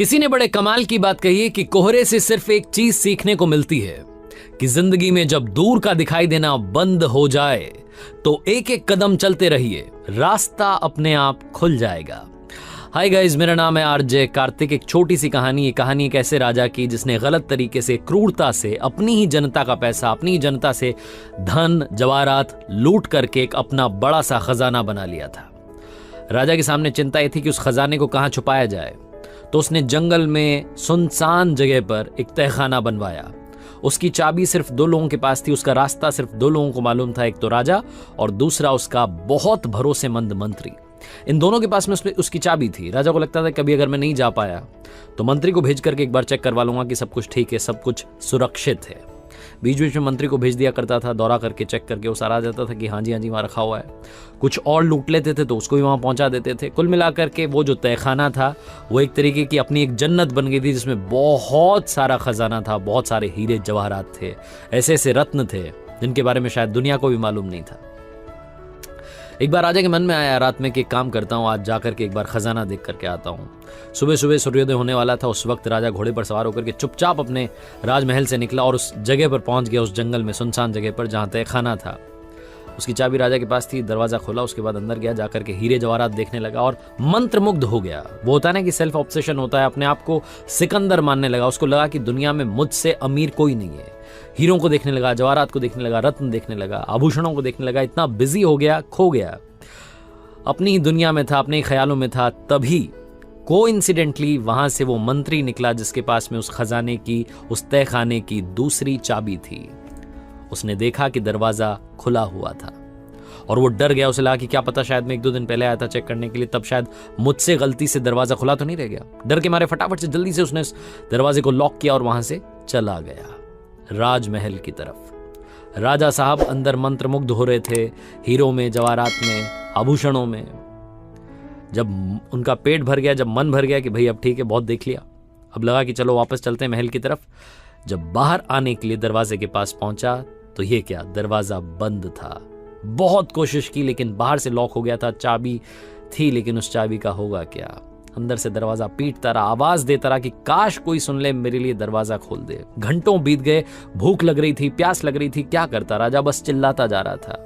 किसी ने बड़े कमाल की बात कही है कि कोहरे से सिर्फ एक चीज सीखने को मिलती है कि जिंदगी में जब दूर का दिखाई देना बंद हो जाए तो एक एक कदम चलते रहिए, रास्ता अपने आप खुल जाएगा। हाय गाइस, मेरा नाम है आरजे कार्तिक। एक छोटी सी कहानी, ये कहानी एक ऐसे राजा की जिसने गलत तरीके से, क्रूरता से अपनी ही जनता का पैसा, अपनी ही जनता से धन जवाहरात लूट करके एक अपना बड़ा सा खजाना बना लिया था। राजा के सामने चिंता यह थी कि उस खजाने को कहां छुपाया जाए, तो उसने जंगल में सुनसान जगह पर एक तहखाना बनवाया। उसकी चाबी सिर्फ 2 लोगों के पास थी, उसका रास्ता सिर्फ 2 लोगों को मालूम था, एक तो राजा और दूसरा उसका बहुत भरोसेमंद मंत्री। इन दोनों के पास में उसकी चाबी थी। राजा को लगता था कभी अगर मैं नहीं जा पाया तो मंत्री को भेज करके एक बार चेक करवा लूंगा कि सब कुछ ठीक है, सब कुछ सुरक्षित है। बीच बीच में मंत्री को भेज दिया करता था, दौरा करके चेक करके वो सारा आ जाता था कि हाँ जी वहाँ रखा हुआ है। कुछ और लूट लेते थे तो उसको भी वहाँ पहुँचा देते थे। कुल मिलाकर के वो जो तहखाना था वो एक तरीके की अपनी एक जन्नत बन गई थी, जिसमें बहुत सारा खजाना था, बहुत सारे हीरे जवाहरात थे, ऐसे ऐसे रत्न थे जिनके बारे में शायद दुनिया को भी मालूम नहीं था। एक बार राजा के मन में आया रात में कि एक काम करता हूँ, आज जाकर के एक बार खजाना देख करके आता हूँ। सुबह सुबह सूर्योदय होने वाला था। उस वक्त राजा घोड़े पर सवार होकर के चुपचाप अपने राजमहल से निकला और उस जगह पर पहुंच गया, उस जंगल में सुनसान जगह पर जहाँ तहखाना था। उसकी चाबी राजा के पास थी। दरवाजा खोला, उसके बाद अंदर गया, जाकर के हीरे जवाहरात देखने लगा और मंत्रमुग्ध हो गया। वो होता है ना कि सेल्फ ऑब्सेशन होता है, अपने आप को सिकंदर मानने लगा। उसको लगा कि दुनिया में मुझसे अमीर कोई नहीं है। हीरों को देखने लगा, जवाहरात को देखने लगा, रत्न देखने लगा, आभूषणों को देखने लगा। इतना बिजी हो गया, खो गया, अपनी ही दुनिया में था, अपने ही ख्यालों में था। तभी कोइंसिडेंटली वहां से वो मंत्री निकला जिसके पास में उस खजाने की, उस तहखाने की दूसरी चाबी थी। उसने देखा कि दरवाजा खुला हुआ था और वो डर गया। उसे लगा कि क्या पता शायद मैं 1-2 दिन पहले आया था चेक करने के लिए, तब शायद मुझसे गलती से दरवाजा खुला तो नहीं रह गया। डर के मारे फटाफट से जल्दी से उसने दरवाजे को लॉक किया और वहां से चला गया राजमहल की तरफ। राजा साहब अंदर मंत्रमुग्ध हो रहे थे, हीरों में, जवाहरात में, आभूषणों में। जब उनका पेट भर गया, जब मन भर गया कि भाई अब ठीक है, बहुत देख लिया, अब लगा कि चलो वापस चलते हैं महल की तरफ। जब बाहर आने के लिए दरवाजे के पास पहुंचा तो ये क्या, दरवाजा बंद था। बहुत कोशिश की लेकिन बाहर से लॉक हो गया था। चाबी थी लेकिन उस चाबी का होगा क्या। अंदर से दरवाजा पीटता रहा, आवाज देता रहा कि काश कोई सुन ले, मेरे लिए दरवाजा खोल दे। घंटों बीत गए, भूख लग रही थी, प्यास लग रही थी, क्या करता राजा, बस चिल्लाता जा रहा था।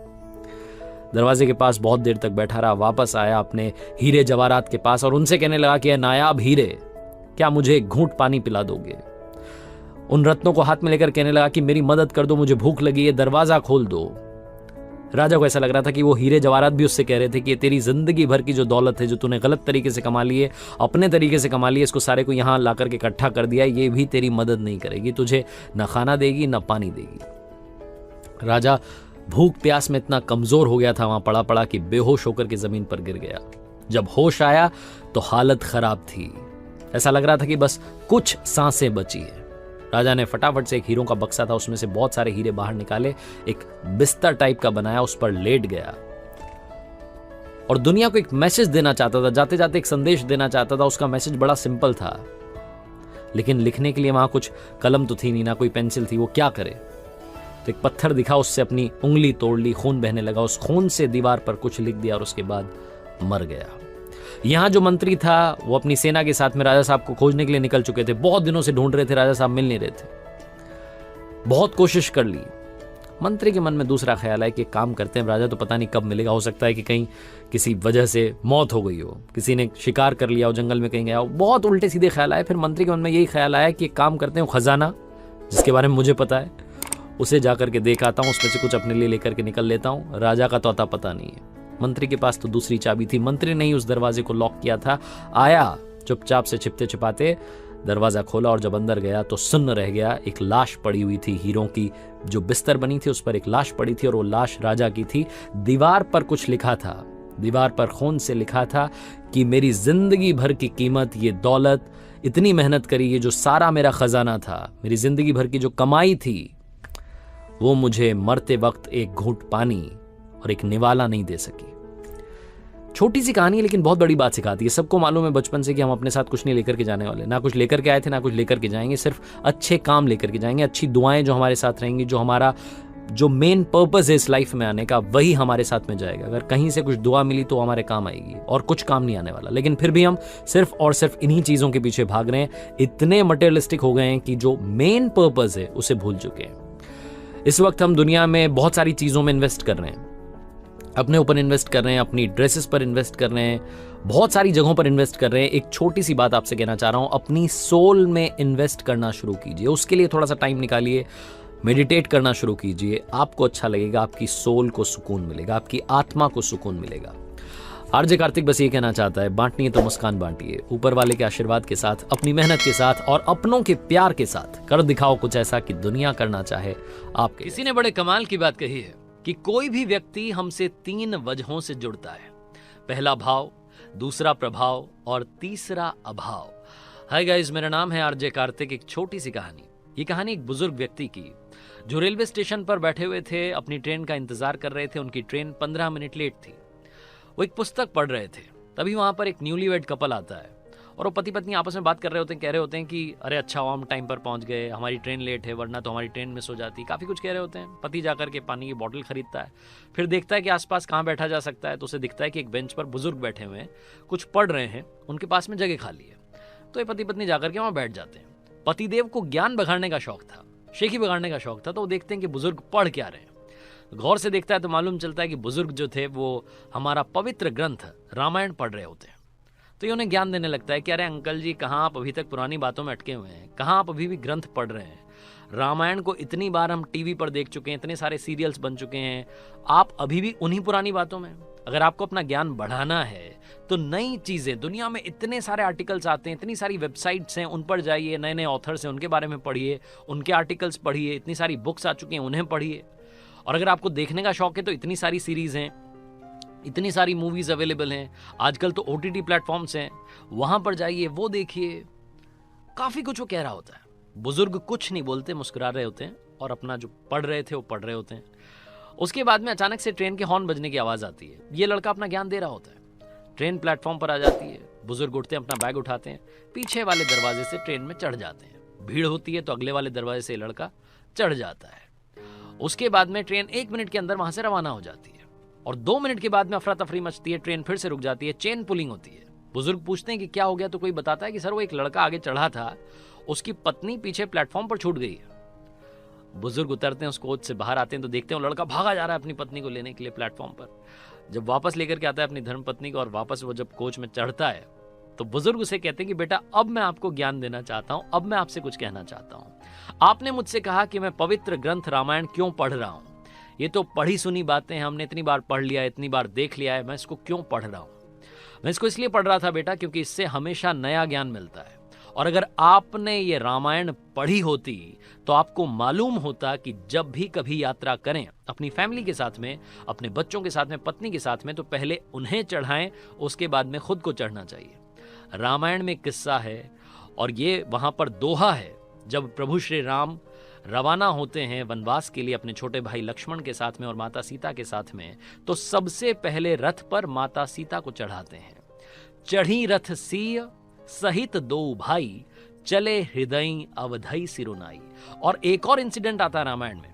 दरवाजे के पास बहुत देर तक बैठा रहा। वापस आया अपने हीरे जवाहरात के पास और उनसे कहने लगा कि नायाब हीरे, क्या मुझे एक घूंट पानी पिला दोगे। उन रत्नों को हाथ में लेकर कहने लगा कि मेरी मदद कर दो, मुझे भूख लगी है, दरवाजा खोल दो। राजा को ऐसा लग रहा था कि वो हीरे जवाहरात भी उससे कह रहे थे कि ये तेरी जिंदगी भर की जो दौलत है, जो तूने गलत तरीके से कमा ली है, अपने तरीके से कमा ली है, इसको सारे को यहाँ ला करके इकट्ठा कर दिया, ये भी तेरी मदद नहीं करेगी, तुझे न खाना देगी न पानी देगी। राजा भूख प्यास में इतना कमजोर हो गया था वहां पड़ा पड़ा कि बेहोश होकर के जमीन पर गिर गया। जब होश आया तो हालत खराब थी। ऐसा लग रहा था कि बस कुछ सांसें बची है। राजा ने फटाफट से एक हीरों का बक्सा था, उसमें से बहुत सारे हीरे बाहर निकाले, एक बिस्तर टाइप का बनाया, उस पर लेट गया और दुनिया को एक मैसेज देना चाहता था। जाते जाते एक संदेश देना चाहता था। उसका मैसेज बड़ा सिंपल था लेकिन लिखने के लिए वहां कुछ कलम तो थी नहीं, ना कोई पेंसिल थी। वो क्या करे, तो एक पत्थर दिखा, उससे अपनी उंगली तोड़ ली, खून बहने लगा। उस खून से दीवार पर कुछ लिख दिया और उसके बाद मर गया। यहां जो मंत्री था वो अपनी सेना के साथ में राजा साहब को खोजने के लिए निकल चुके थे। बहुत दिनों से ढूंढ रहे थे, राजा साहब मिल नहीं रहे थे, बहुत कोशिश कर ली। मंत्री के मन में दूसरा ख्याल है कि काम करते हैं, राजा तो पता नहीं कब मिलेगा, हो सकता है कि कहीं किसी वजह से मौत हो गई हो, किसी ने शिकार कर लिया हो, जंगल में कहीं गया हो। बहुत उल्टे सीधे ख्याल आए। फिर मंत्री के मन में यही ख्याल आया कि एक काम करते हैं, खजाना जिसके बारे में मुझे पता है उसे जाकर के देख आता हूं, उसमें से कुछ अपने लिए लेकर के निकल लेता हूं। राजा का तो अता पता नहीं है। मंत्री के पास तो दूसरी चाबी थी। मंत्री ने ही उस दरवाजे को लॉक किया था। आया, चुपचाप से छिपते छिपाते दरवाजा खोला और जब अंदर गया तो सुन्न रह गया। एक लाश पड़ी हुई थी, हीरों की जो बिस्तर बनी थी उस पर एक लाश पड़ी थी और वो लाश राजा की थी। दीवार पर कुछ लिखा था, दीवार पर खून से लिखा था कि मेरी जिंदगी भर की कीमत, ये दौलत, इतनी मेहनत करी, ये जो सारा मेरा खजाना था, मेरी जिंदगी भर की जो कमाई थी, वो मुझे मरते वक्त एक घूंट पानी और एक निवाला नहीं दे सकी। छोटी सी कहानी है लेकिन बहुत बड़ी बात सिखाती है। सबको मालूम है बचपन से कि हम अपने साथ कुछ नहीं लेकर के जाने वाले, ना कुछ लेकर के आए थे ना कुछ लेकर के जाएंगे, सिर्फ अच्छे काम लेकर के जाएंगे, अच्छी दुआएं जो हमारे साथ रहेंगी, जो हमारा जो मेन पर्पस है इस लाइफ में आने का वही हमारे साथ में जाएगा। अगर कहीं से कुछ दुआ मिली तो हमारे काम आएगी और कुछ काम नहीं आने वाला। लेकिन फिर भी हम सिर्फ और सिर्फ इन्हीं चीजों के पीछे भाग रहे हैं, इतने मटेरियलिस्टिक हो गए हैं कि जो मेन पर्पस है उसे भूल चुके हैं। इस वक्त हम दुनिया में बहुत सारी चीजों में इन्वेस्ट कर रहे हैं, अपने ऊपर इन्वेस्ट कर रहे हैं, अपनी ड्रेसेस पर इन्वेस्ट कर रहे हैं, बहुत सारी जगहों पर इन्वेस्ट कर रहे हैं। एक छोटी सी बात आपसे कहना चाह रहा हूं, अपनी सोल में इन्वेस्ट करना शुरू कीजिए। उसके लिए थोड़ा सा टाइम निकालिए, मेडिटेट करना शुरू कीजिए। आपको अच्छा लगेगा, आपकी सोल को सुकून मिलेगा, आपकी आत्मा को सुकून मिलेगा। आरजे कार्तिक बस ये कहना चाहता है, बांटनी है तो मुस्कान बांटिए, ऊपर वाले के आशीर्वाद के साथ, अपनी मेहनत के साथ और अपनों के प्यार के साथ कर दिखाओ कुछ ऐसा कि दुनिया करना चाहे आपके। किसी ने बड़े कमाल की बात कही है कि कोई भी व्यक्ति हमसे 3 वजहों से जुड़ता है, पहला भाव, दूसरा प्रभाव और तीसरा अभाव। हाय गाइस, मेरा नाम है आरजे कार्तिक। एक छोटी सी कहानी, ये कहानी एक बुजुर्ग व्यक्ति की जो रेलवे स्टेशन पर बैठे हुए थे, अपनी ट्रेन का इंतजार कर रहे थे। उनकी ट्रेन 15 मिनट लेट थी। वो एक पुस्तक पढ़ रहे थे, तभी वहां पर एक न्यूलीवेड कपल आता है और वो पति पत्नी आपस में बात कर रहे होते हैं, कह रहे होते हैं कि अरे अच्छा हुआ हम टाइम पर पहुंच गए, हमारी ट्रेन लेट है वरना तो हमारी ट्रेन मिस हो जाती। काफ़ी कुछ कह रहे होते हैं। पति जाकर के पानी की बोतल खरीदता है, फिर देखता है कि आसपास कहाँ बैठा जा सकता है, तो उसे दिखता है कि एक बेंच पर बुजुर्ग बैठे हुए हैं, कुछ पढ़ रहे हैं, उनके पास में जगह खाली है। तो ये पति पत्नी जाकर के वहाँ बैठ जाते हैं। पतिदेव को ज्ञान बघाड़ने का शौक था, शेखी बघाड़ने का शौक था, तो वो देखते हैं कि बुजुर्ग पढ़ क्या रहे हैं। गौर से देखता है तो मालूम चलता है कि बुजुर्ग जो थे वो हमारा पवित्र ग्रंथ रामायण पढ़ रहे होते हैं। तो ये उन्हें ज्ञान देने लगता है कि अरे अंकल जी, कहाँ आप अभी तक पुरानी बातों में अटके हुए हैं, कहाँ आप अभी भी ग्रंथ पढ़ रहे हैं। रामायण को इतनी बार हम टीवी पर देख चुके हैं, इतने सारे सीरियल्स बन चुके हैं, आप अभी भी उन्हीं पुरानी बातों में। अगर आपको अपना ज्ञान बढ़ाना है तो नई चीजें, दुनिया में इतने सारे आर्टिकल्स आते हैं, इतनी सारी वेबसाइट्स हैं, उन पर जाइए, नए नए ऑथर्स हैं, उनके बारे में पढ़िए, उनके आर्टिकल्स पढ़िए, इतनी सारी बुक्स आ चुकी हैं, उन्हें पढ़िए। और अगर आपको देखने का शौक है तो इतनी सारी सीरीज हैं, इतनी सारी मूवीज अवेलेबल हैं, आजकल तो OTT प्लेटफॉर्म्स हैं, वहां पर जाइए, वो देखिए। काफी कुछ वो कह रहा होता है। बुजुर्ग कुछ नहीं बोलते, मुस्कुरा रहे होते हैं और अपना जो पढ़ रहे थे वो पढ़ रहे होते हैं। उसके बाद में अचानक से ट्रेन के हॉर्न बजने की आवाज आती है। ये लड़का अपना ज्ञान दे रहा होता है। ट्रेन प्लेटफॉर्म पर आ जाती है, बुजुर्ग उठते हैं, अपना बैग उठाते हैं, पीछे वाले दरवाजे से ट्रेन में चढ़ जाते हैं। भीड़ होती है तो अगले वाले दरवाजे से लड़का चढ़ जाता है। उसके बाद में ट्रेन 1 मिनट के अंदर वहां से रवाना हो जाती है और 2 मिनट के बाद में अफरा तफरी मचती है, ट्रेन फिर से रुक जाती है, चेन पुलिंग होती है। बुजुर्ग पूछते हैं कि क्या हो गया, तो कोई बताता है कि सर वो एक लड़का आगे चढ़ा था, उसकी पत्नी पीछे प्लेटफॉर्म पर छूट गई है। बुजुर्ग उतरते हैं, उस कोच से बाहर आते हैं तो देखते हैं वो लड़का भागा जा रहा है अपनी पत्नी को लेने के लिए प्लेटफॉर्म पर। जब वापस लेकर के आता है अपनी धर्मपत्नी को और वापस वो जब कोच में चढ़ता है तो बुजुर्ग उसे कहते हैं कि बेटा अब मैं आपको ज्ञान देना चाहता हूं, अब मैं आपसे कुछ कहना चाहता हूं। आपने मुझसे कहा कि मैं पवित्र ग्रंथ रामायण क्यों पढ़ रहा हूं, ये तो पढ़ी सुनी बातें हैं, हमने इतनी बार पढ़ लिया, इतनी बार देख लिया है, मैं इसको क्यों पढ़ रहा हूं? मैं इसको इसलिए पढ़ रहा था बेटा क्योंकि इससे हमेशा नया ज्ञान मिलता है। और अगर आपने ये रामायण पढ़ी होती तो आपको मालूम होता कि जब भी कभी यात्रा करें अपनी फैमिली के साथ में, अपने बच्चों के साथ में, पत्नी के साथ में, तो पहले उन्हें चढ़ाएं, उसके बाद में खुद को चढ़ना चाहिए। रामायण में किस्सा है और ये वहां पर दोहा है। जब प्रभु श्री राम रवाना होते हैं वनवास के लिए अपने छोटे भाई लक्ष्मण के साथ में और माता सीता के साथ में, तो सबसे पहले रथ पर माता सीता को चढ़ाते हैं। चढ़ी रथ सीय सहित 2 भाई, चले हृदय अवधई सिरुनाई। और एक और इंसिडेंट आता है रामायण में,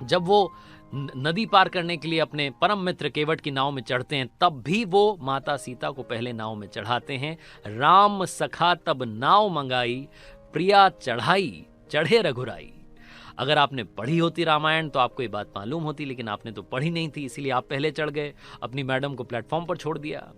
जब वो नदी पार करने के लिए अपने परम मित्र केवट की नाव में चढ़ते हैं, तब भी वो माता सीता को पहले नाव में चढ़ाते हैं। राम सखा तब नाव मंगाई, प्रिया चढ़ाई चढ़े रघुराई। अगर आपने पढ़ी होती रामायण तो आपको ये बात मालूम होती, लेकिन आपने तो पढ़ी नहीं थी, इसीलिए आप पहले चढ़ गए, अपनी मैडम को प्लेटफॉर्म पर छोड़ दिया।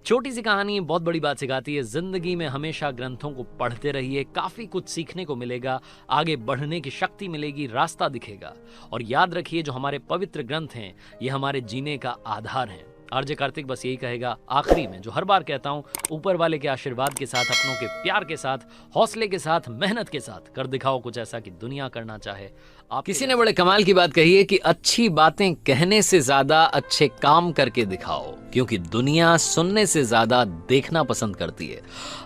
छोटी सी कहानी बहुत बड़ी बात सिखाती है। जिंदगी में हमेशा ग्रंथों को पढ़ते रहिए, काफी कुछ सीखने को मिलेगा, आगे बढ़ने की शक्ति मिलेगी, रास्ता दिखेगा। और याद रखिए जो हमारे पवित्र ग्रंथ हैं ये हमारे जीने का आधार हैं। आरजे कार्तिक बस यही कहेगा आखिरी में, जो हर बार कहता हूं, ऊपर वाले के आशीर्वाद के साथ, अपनों के प्यार के साथ, हौसले के साथ, मेहनत के साथ कर दिखाओ कुछ ऐसा कि दुनिया करना चाहे आप। किसी ने बड़े कमाल की बात कही है कि अच्छी बातें कहने से ज्यादा अच्छे काम करके दिखाओ, क्योंकि दुनिया सुनने से ज्यादा देखना पसंद करती है।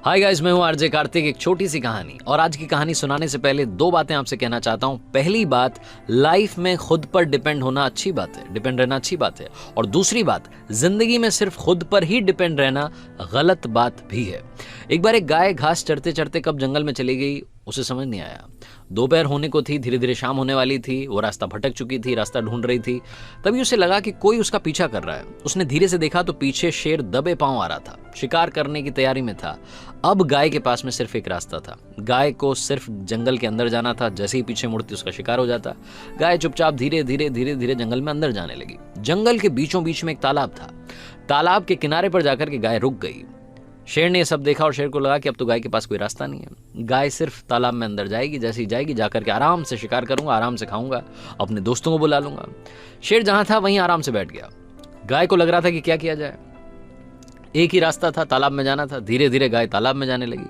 हाय गाइस, मैं हूं आरजे कार्तिक। एक छोटी सी कहानी, और आज की कहानी सुनाने से पहले 2 बातें आपसे कहना चाहता हूं। पहली बात, लाइफ में खुद पर डिपेंड होना अच्छी बात है, डिपेंड रहना अच्छी बात है। और दूसरी बात, जिंदगी में सिर्फ खुद पर ही डिपेंड रहना गलत बात भी है। एक बार एक गाय घास चरते चरते कब जंगल में चली गई, उसे समझ नहीं आया। दोपहर होने को थी, धीरे धीरे शाम होने वाली थी, वो रास्ता भटक चुकी थी, रास्ता ढूंढ रही थी। तभी उसे लगा कि कोई उसका पीछा कर रहा है। उसने धीरे से देखा तो पीछे शेर दबे पांव आ रहा था, शिकार करने की तैयारी में था। अब गाय के पास में सिर्फ एक रास्ता था, गाय को सिर्फ जंगल के अंदर जाना था। जैसे ही पीछे मुड़ती उसका शिकार हो जाता। गाय चुपचाप धीरे धीरे जंगल में अंदर जाने लगी। जंगल के बीचों बीच में एक तालाब था। तालाब के किनारे पर जाकर के गाय रुक गई। शेर ने यह सब देखा और शेर को लगा कि अब तो गाय के पास कोई रास्ता नहीं है। गाय सिर्फ तालाब में अंदर जाएगी, जैसे ही जाएगी जाकर के आराम से शिकार करूंगा, आराम से खाऊंगा, अपने दोस्तों को बुला लूंगा। शेर जहां था वहीं आराम से बैठ गया। गाय को लग रहा था कि क्या किया जाए। एक ही रास्ता था, तालाब में जाना था। धीरे धीरे गाय तालाब में जाने लगी।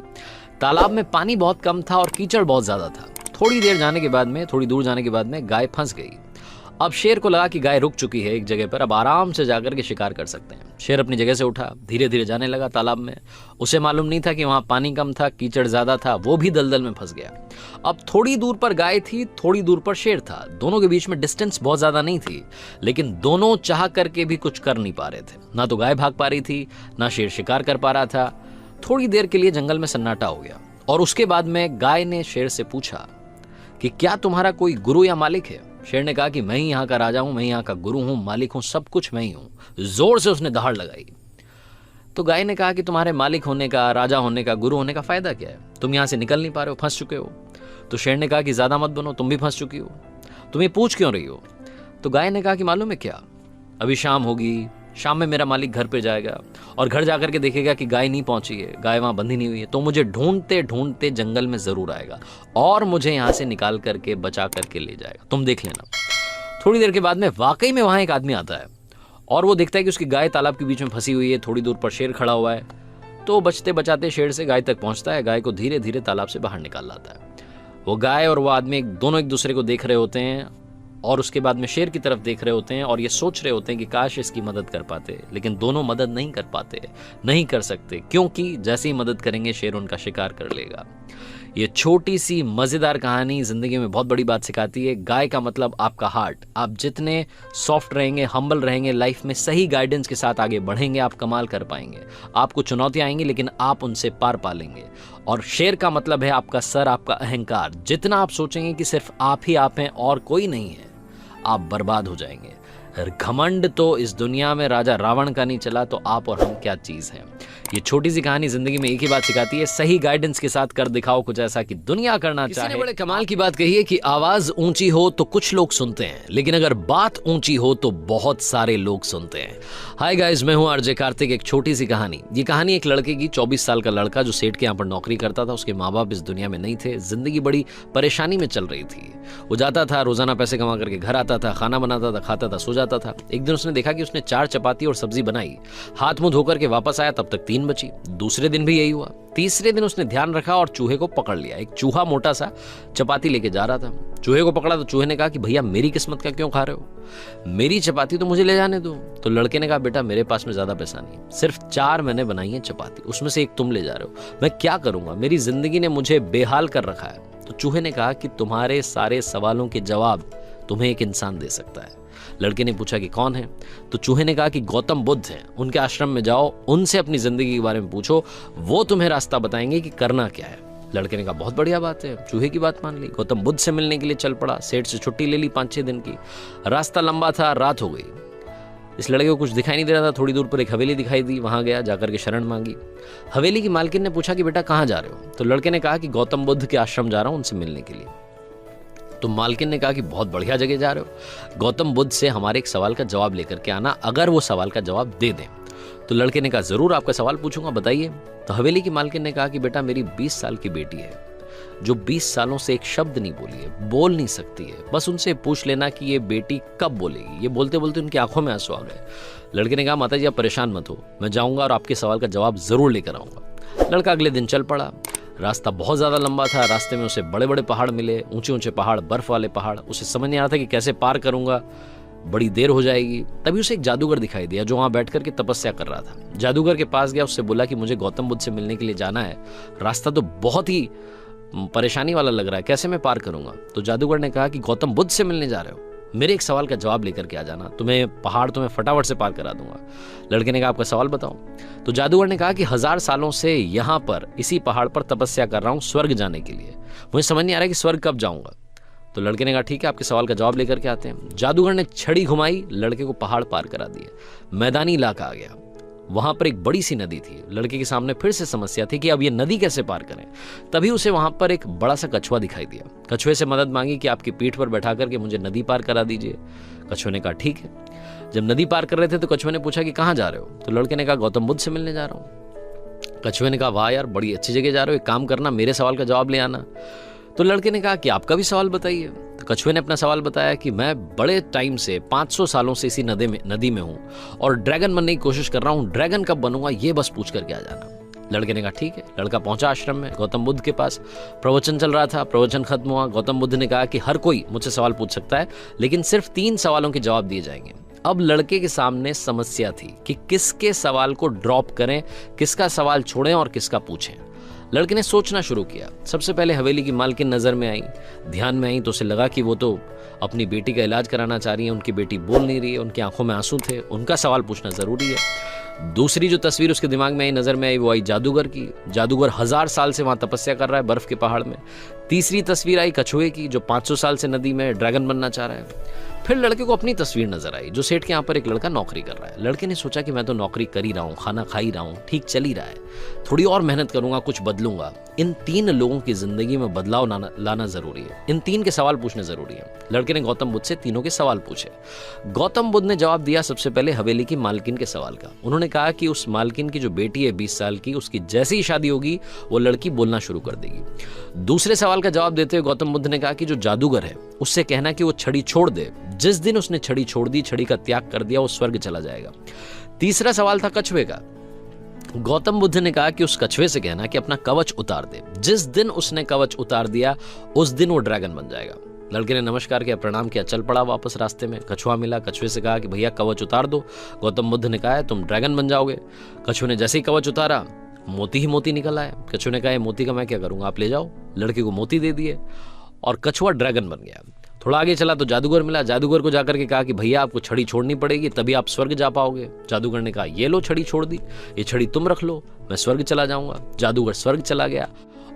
तालाब में पानी बहुत कम था और कीचड़ बहुत ज्यादा था। थोड़ी दूर जाने के बाद में गाय फंस गई। अब शेर को लगा कि गाय रुक चुकी है एक जगह पर, अब आराम से जाकर के शिकार कर सकते हैं। शेर अपनी जगह से उठा, धीरे धीरे जाने लगा तालाब में। उसे मालूम नहीं था कि वहां पानी कम था, कीचड़ ज्यादा था, वो भी दलदल में फंस गया। अब थोड़ी दूर पर गाय थी, थोड़ी दूर पर शेर था। दोनों के बीच में डिस्टेंस बहुत ज्यादा नहीं थी, लेकिन दोनों चाह करके भी कुछ कर नहीं पा रहे थे। ना तो गाय भाग पा रही थी, ना शेर शिकार कर पा रहा था। थोड़ी देर के लिए जंगल में सन्नाटा हो गया और उसके बाद में गाय ने शेर से पूछा कि क्या तुम्हारा कोई गुरु या मालिक है। शेर ने कहा कि मैं ही यहाँ का राजा हूं, मैं यहाँ का गुरु हूं, मालिक हूं, सब कुछ मैं ही हूं। जोर से उसने दहाड़ लगाई। तो गाय ने कहा कि तुम्हारे मालिक होने का, राजा होने का, गुरु होने का फायदा क्या है? तुम यहां से निकल नहीं पा रहे हो, फंस चुके हो। तो शेर ने कहा कि ज्यादा मत बनो, तुम भी फंस चुकी हो, तुम ये पूछ क्यों रही हो? तो गाय ने कहा कि मालूम है क्या, अभी शाम होगी, शाम में मेरा मालिक घर पे जाएगा और घर जाकर के देखेगा कि गाय नहीं पहुंची है, गाय वहां बंधी नहीं हुई है, तो मुझे ढूंढते ढूंढते जंगल में जरूर आएगा और मुझे यहां से निकाल करके बचा करके ले जाएगा, तुम देख लेना। थोड़ी देर के बाद में वाकई में वहां एक आदमी आता है और वो देखता है कि उसकी गाय तालाब के बीच में फंसी हुई है। थोड़ी दूर पर शेर खड़ा हुआ है। तो बचते बचाते शेर से गाय तक पहुंचता है, गाय को धीरे धीरे तालाब से बाहर निकाल लाता है। वो गाय और वो आदमी दोनों एक दूसरे को देख रहे होते हैं और उसके बाद में शेर की तरफ देख रहे होते हैं और ये सोच रहे होते हैं कि काश इसकी मदद कर पाते, लेकिन दोनों मदद नहीं कर पाते, नहीं कर सकते, क्योंकि जैसे ही मदद करेंगे शेर उनका शिकार कर लेगा। ये छोटी सी मजेदार कहानी जिंदगी में बहुत बड़ी बात सिखाती है। गाय का मतलब आपका हार्ट। आप जितने सॉफ्ट रहेंगे, हम्बल रहेंगे, लाइफ में सही गाइडेंस के साथ आगे बढ़ेंगे, आप कमाल कर पाएंगे। आपको चुनौतियां आएंगी लेकिन आप उनसे पार पा लेंगे। और शेर का मतलब है आपका सर, आपका अहंकार। जितना आप सोचेंगे कि सिर्फ आप ही आप हैं और कोई नहीं है, आप बर्बाद हो जाएंगे। घमंड तो इस दुनिया में राजा रावण का नहीं चला, तो आप और हम क्या चीज हैं। ये छोटी सी कहानी जिंदगी में एक ही बात सिखाती है, सही गाइडेंस के साथ कर दिखाओ कुछ ऐसा कि दुनिया करना चाहे। बड़े कमाल की बात कही है कि आवाज ऊंची हो तो कुछ लोग सुनते हैं, लेकिन अगर बात ऊंची हो तो बहुत सारे लोग सुनते हैं। हाय गाइस, मैं हूं आरजे कार्तिक। एक छोटी सी कहानी। ये कहानी एक लड़के की, 24 साल का लड़का जो सेठ के यहाँ पर नौकरी करता था। उसके माँ बाप इस दुनिया में नहीं थे, जिंदगी बड़ी परेशानी में चल रही थी। वो जाता था, रोजाना पैसे कमा करके घर आता था, खाना बनाता था, खाता था, सो जाता था। एक दिन उसने देखा कि उसने 4 चपाती और सब्जी बनाई, हाथ मुंह धोकर के वापस आया, तब तक 3 बची। दूसरे दिन भी यही हुआ। तीसरे दिन उसने ध्यान रखा और चूहे को पकड़ लिया। एक चूहा मोटा सा चपाती लेके जा रहा था। चूहे को पकड़ा तो चूहे ने कहा कि भैया मेरी किस्मत का क्यों खा रहे हो, मेरी चपाती तो मुझे ले जाने दो। तो लड़के ने कहा बेटा मेरे पास में ज्यादा पैसा नहीं, सिर्फ 4 मैंने बनाई है चपाती, उसमें से एक तुम ले जा रहे हो, मैं क्या करूंगा, मेरी जिंदगी ने मुझे बेहाल कर रखा है। तो चूहे ने कहा कि तुम्हारे सारे सवालों के जवाब तुम्हें एक इंसान दे सकता है। लड़के ने पूछा कि कौन है? तो चूहे ने कहा कि गौतम बुद्ध हैं, उनके आश्रम में जाओ, उनसे अपनी जिंदगी के बारे में पूछो, वो तुम्हें रास्ता बताएंगे कि करना क्या है। लड़के ने कहा बहुत बढ़िया बात है, चूहे की बात मान ली। गौतम बुद्ध से मिलने के लिए चल पड़ा। सेठ से छुट्टी ले ली 5-6 दिन की। रास्ता लंबा था, रात हो गई। इस लड़के को कुछ दिखाई नहीं दे रहा था। थोड़ी दूर पर एक हवेली दिखाई दी, वहां गया, जाकर के शरण मांगी। हवेली की मालकिन ने पूछा कि बेटा कहाँ जा रहे हो? तो लड़के ने कहा कि गौतम बुद्ध के आश्रम जा रहा हूं, उनसे मिलने के लिए। तो मालकिन ने कहा कि बहुत बढ़िया जगह जा रहे हो, गौतम बुद्ध से हमारे एक सवाल का जवाब लेकर के आना, अगर वो सवाल का जवाब दे दें। तो लड़के ने कहा जरूर आपका सवाल पूछूंगा, बताइए। तो हवेली की मालकिन ने कहा कि बेटा मेरी 20 साल की बेटी है जो 20 सालों से एक शब्द नहीं बोली है, बोल नहीं सकती है, बस उनसे पूछ लेना कि ये बेटी कब बोलेगी। ये बोलते बोलते उनकी आंखों में आंसू आ गए। लड़के ने कहा माता जी आप परेशान मत हो, मैं जाऊंगा और आपके सवाल का जवाब जरूर लेकर आऊंगा। लड़का अगले दिन चल पड़ा। रास्ता बहुत ज्यादा लंबा था। रास्ते में उसे बड़े बड़े पहाड़ मिले, ऊंचे ऊंचे पहाड़, बर्फ वाले पहाड़। उसे समझ नहीं आ रहा था कि कैसे पार करूंगा, बड़ी देर हो जाएगी। तभी उसे एक जादूगर दिखाई दिया जो वहां बैठ करके तपस्या कर रहा था। जादूगर के पास गया, उससे बोला कि मुझे गौतम बुद्ध से मिलने के लिए जाना है, रास्ता तो बहुत ही परेशानी वाला लग रहा है, कैसे मैं पार करूंगा? तो जादूगर ने कहा कि गौतम बुद्ध से मिलने जा रहे हो? मेरे एक सवाल का जवाब लेकर के आ जाना, पहाड़ तुम्हें फटाफट से पार करा दूंगा। लड़के ने कहा आपका सवाल बताओ। तो जादूगर ने कहा कि 1000 सालों से यहाँ पर इसी पहाड़ पर तपस्या कर रहा हूँ स्वर्ग जाने के लिए, मुझे समझ नहीं आ रहा कि स्वर्ग कब जाऊंगा। तो लड़के ने कहा ठीक है, आपके सवाल का जवाब लेकर के आते हैं। जादूगर ने छड़ी घुमाई, लड़के को पहाड़ पार करा दिया। मैदानी इलाका आ गया, वहां पर एक बड़ी सी नदी थी। लड़के के सामने फिर से समस्या थी कि अब ये नदी कैसे पार करें। तभी उसे वहां पर एक बड़ा सा कछुआ दिखाई दिया। कछुए से मदद मांगी कि आपकी पीठ पर बैठा करके मुझे नदी पार करा दीजिए। कछुए ने कहा ठीक है। जब नदी पार कर रहे थे तो कछुए ने पूछा कि कहाँ जा रहे हो। तो लड़के ने कहा गौतम बुद्ध से मिलने जा रहा हूँ। कछुए ने कहा वाह यार, बड़ी अच्छी जगह जा रहे हो, एक काम करना मेरे सवाल का जवाब ले आना। तो लड़के ने कहा कि आपका भी सवाल बताइए। तो कछुए ने अपना सवाल बताया कि मैं बड़े टाइम से 500 सालों से इसी नदी में हूँ और ड्रैगन बनने की कोशिश कर रहा हूँ, ड्रैगन कब बनूंगा ये बस पूछ करके आ जाना। लड़के ने कहा ठीक है। लड़का पहुंचा आश्रम में गौतम बुद्ध के पास। प्रवचन चल रहा था, प्रवचन खत्म हुआ। गौतम बुद्ध ने कहा कि हर कोई मुझसे सवाल पूछ सकता है, लेकिन सिर्फ 3 सवालों के जवाब दिए जाएंगे। अब लड़के के सामने समस्या थी कि किसके सवाल को ड्रॉप करें, किसका सवाल छोड़ें और किसका पूछें। लड़के ने सोचना शुरू किया। सबसे पहले हवेली की मालकिन नजर में आई, ध्यान में आई, तो उसे लगा कि वो तो अपनी बेटी का इलाज कराना चाह रही है, उनकी बेटी बोल नहीं रही है, उनकी आंखों में आंसू थे, उनका सवाल पूछना जरूरी है। दूसरी जो तस्वीर उसके दिमाग में आई, नजर में आई, वो आई जादूगर की। जादूगर 1000 साल से वहां तपस्या कर रहा है बर्फ के पहाड़ में। तीसरी तस्वीर आई कछुए की, जो 500 साल से नदी में ड्रैगन बनना चाह रहा है। फिर लड़के को अपनी तस्वीर नजर आई, जो सेठ के यहाँ पर एक लड़का नौकरी कर रहा है। लड़के ने सोचा कि मैं तो नौकरी कर ही रहा हूँ, खाना खा ही रहा हूँ, ठीक चल ही रहा है, थोड़ी और मेहनत करूंगा, कुछ बदलूंगा। इन 3 लोगों की जिंदगी में बदलाव लाना जरूरी है, इन 3 के सवाल पूछने जरूरी है। लड़के ने गौतम बुद्ध से तीनों के सवाल पूछे। गौतम बुद्ध ने जवाब दिया सबसे पहले हवेली की मालकिन के सवाल का। उन्होंने कहा कि उस मालकिन की जो बेटी है 20 साल की, उसकी जैसे ही शादी होगी वो लड़की बोलना शुरू कर देगी। दूसरे सवाल का जवाब देते हुए गौतम बुद्ध ने कहा कि जो जादूगर है उससे कहना कि वो छड़ी छोड़ दे, जिस दिन उसने छड़ी छोड़ दी, छड़ी का त्याग कर दिया, वो स्वर्ग चला जाएगा। तीसरा सवाल था कछुए का। गौतम बुद्ध ने कहा कि उस कछुए से कहना कि अपना कवच उतार दे, जिस दिन उसने कवच उतार दिया उस दिन वो ड्रैगन बन जाएगा। लड़के ने नमस्कार किया, प्रणाम किया, चल पड़ा वापस। रास्ते में कछुआ मिला, कछुए से कहा कि भैया कवच उतार दो। गौतम बुद्ध ने कहा तुम ड्रैगन बन जाओगे। कछुए ने जैसे ही कवच उतारा मोती ही मोती निकल आया। कछुए ने कहा मोती का मैं क्या करूंगा, आप ले जाओ। लड़के को मोती दे दिए और कछुआ ड्रैगन बन गया। थोड़ा आगे चला तो जादूगर मिला। जादूगर को जाकर के कहा कि भैया आपको छड़ी छोड़नी पड़ेगी, तभी आप स्वर्ग जा पाओगे। जादूगर ने कहा ये लो छड़ी छोड़ दी, ये छड़ी तुम रख लो, मैं स्वर्ग चला जाऊंगा। जादूगर स्वर्ग चला गया।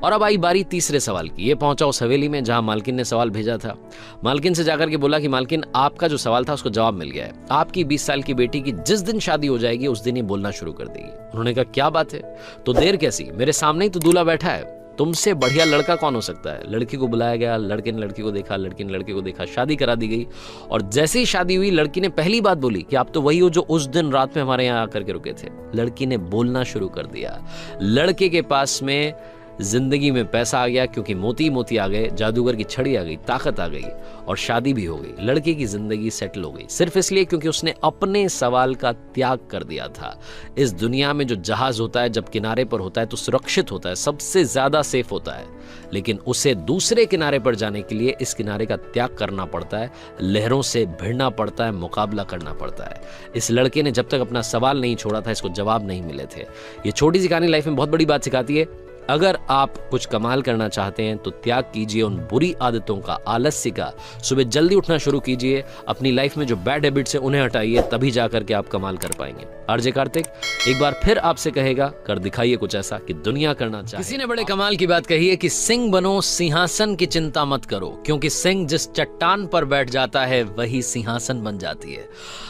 और अब आई बारी तीसरे सवाल की। ये पहुंचा उस हवेली में जहां मालकिन ने सवाल भेजा था। मालकिन से जाकर के बोला कि मालकिन आपका जो सवाल था उसको जवाब मिल गया है, आपकी 20 साल की बेटी की जिस दिन शादी हो जाएगी उस दिन ही बोलना शुरू कर देगी। उन्होंने कहा क्या बात है, तो देर कैसी, मेरे सामने ही तो दूल्हा बैठा है, तुमसे बढ़िया लड़का कौन हो सकता है। लड़की को बुलाया गया, लड़के ने लड़की को देखा, लड़की ने लड़के को देखा, शादी करा दी गई। और जैसे ही शादी हुई लड़की ने पहली बात बोली कि आप तो वही हो जो उस दिन रात में हमारे यहाँ आकर के रुके थे। लड़की ने बोलना शुरू कर दिया। लड़के के पास में जिंदगी में पैसा आ गया, क्योंकि मोती मोती आ गए, जादूगर की छड़ी आ गई, ताकत आ गई और शादी भी हो गई। लड़के की जिंदगी सेटल हो गई, सिर्फ इसलिए क्योंकि उसने अपने सवाल का त्याग कर दिया था। इस दुनिया में जो जहाज होता है जब किनारे पर होता है तो सुरक्षित होता है, सबसे ज्यादा सेफ होता है, लेकिन उसे दूसरे किनारे पर जाने के लिए इस किनारे का त्याग करना पड़ता है, लहरों से भिड़ना पड़ता है, मुकाबला करना पड़ता है। इस लड़के ने जब तक अपना सवाल नहीं छोड़ा था, इसको जवाब नहीं मिले थे। ये छोटी सी कहानी लाइफ में बहुत बड़ी बात सिखाती है। अगर आप कुछ कमाल करना चाहते हैं तो त्याग कीजिए उन बुरी आदतों का, आलस्य का। सुबह जल्दी उठना शुरू कीजिए, अपनी लाइफ में जो बैड हैबिट्स हैं उन्हें हटाइए, तभी जाकर के आप कमाल कर पाएंगे। आरजे कार्तिक एक बार फिर आपसे कहेगा, कर दिखाइए कुछ ऐसा कि दुनिया करना चाहे। किसी ने बड़े कमाल की बात कही है कि सिंह बनो, सिंहासन की चिंता मत करो, क्योंकि सिंह जिस चट्टान पर बैठ जाता है वही सिंहासन बन जाती है।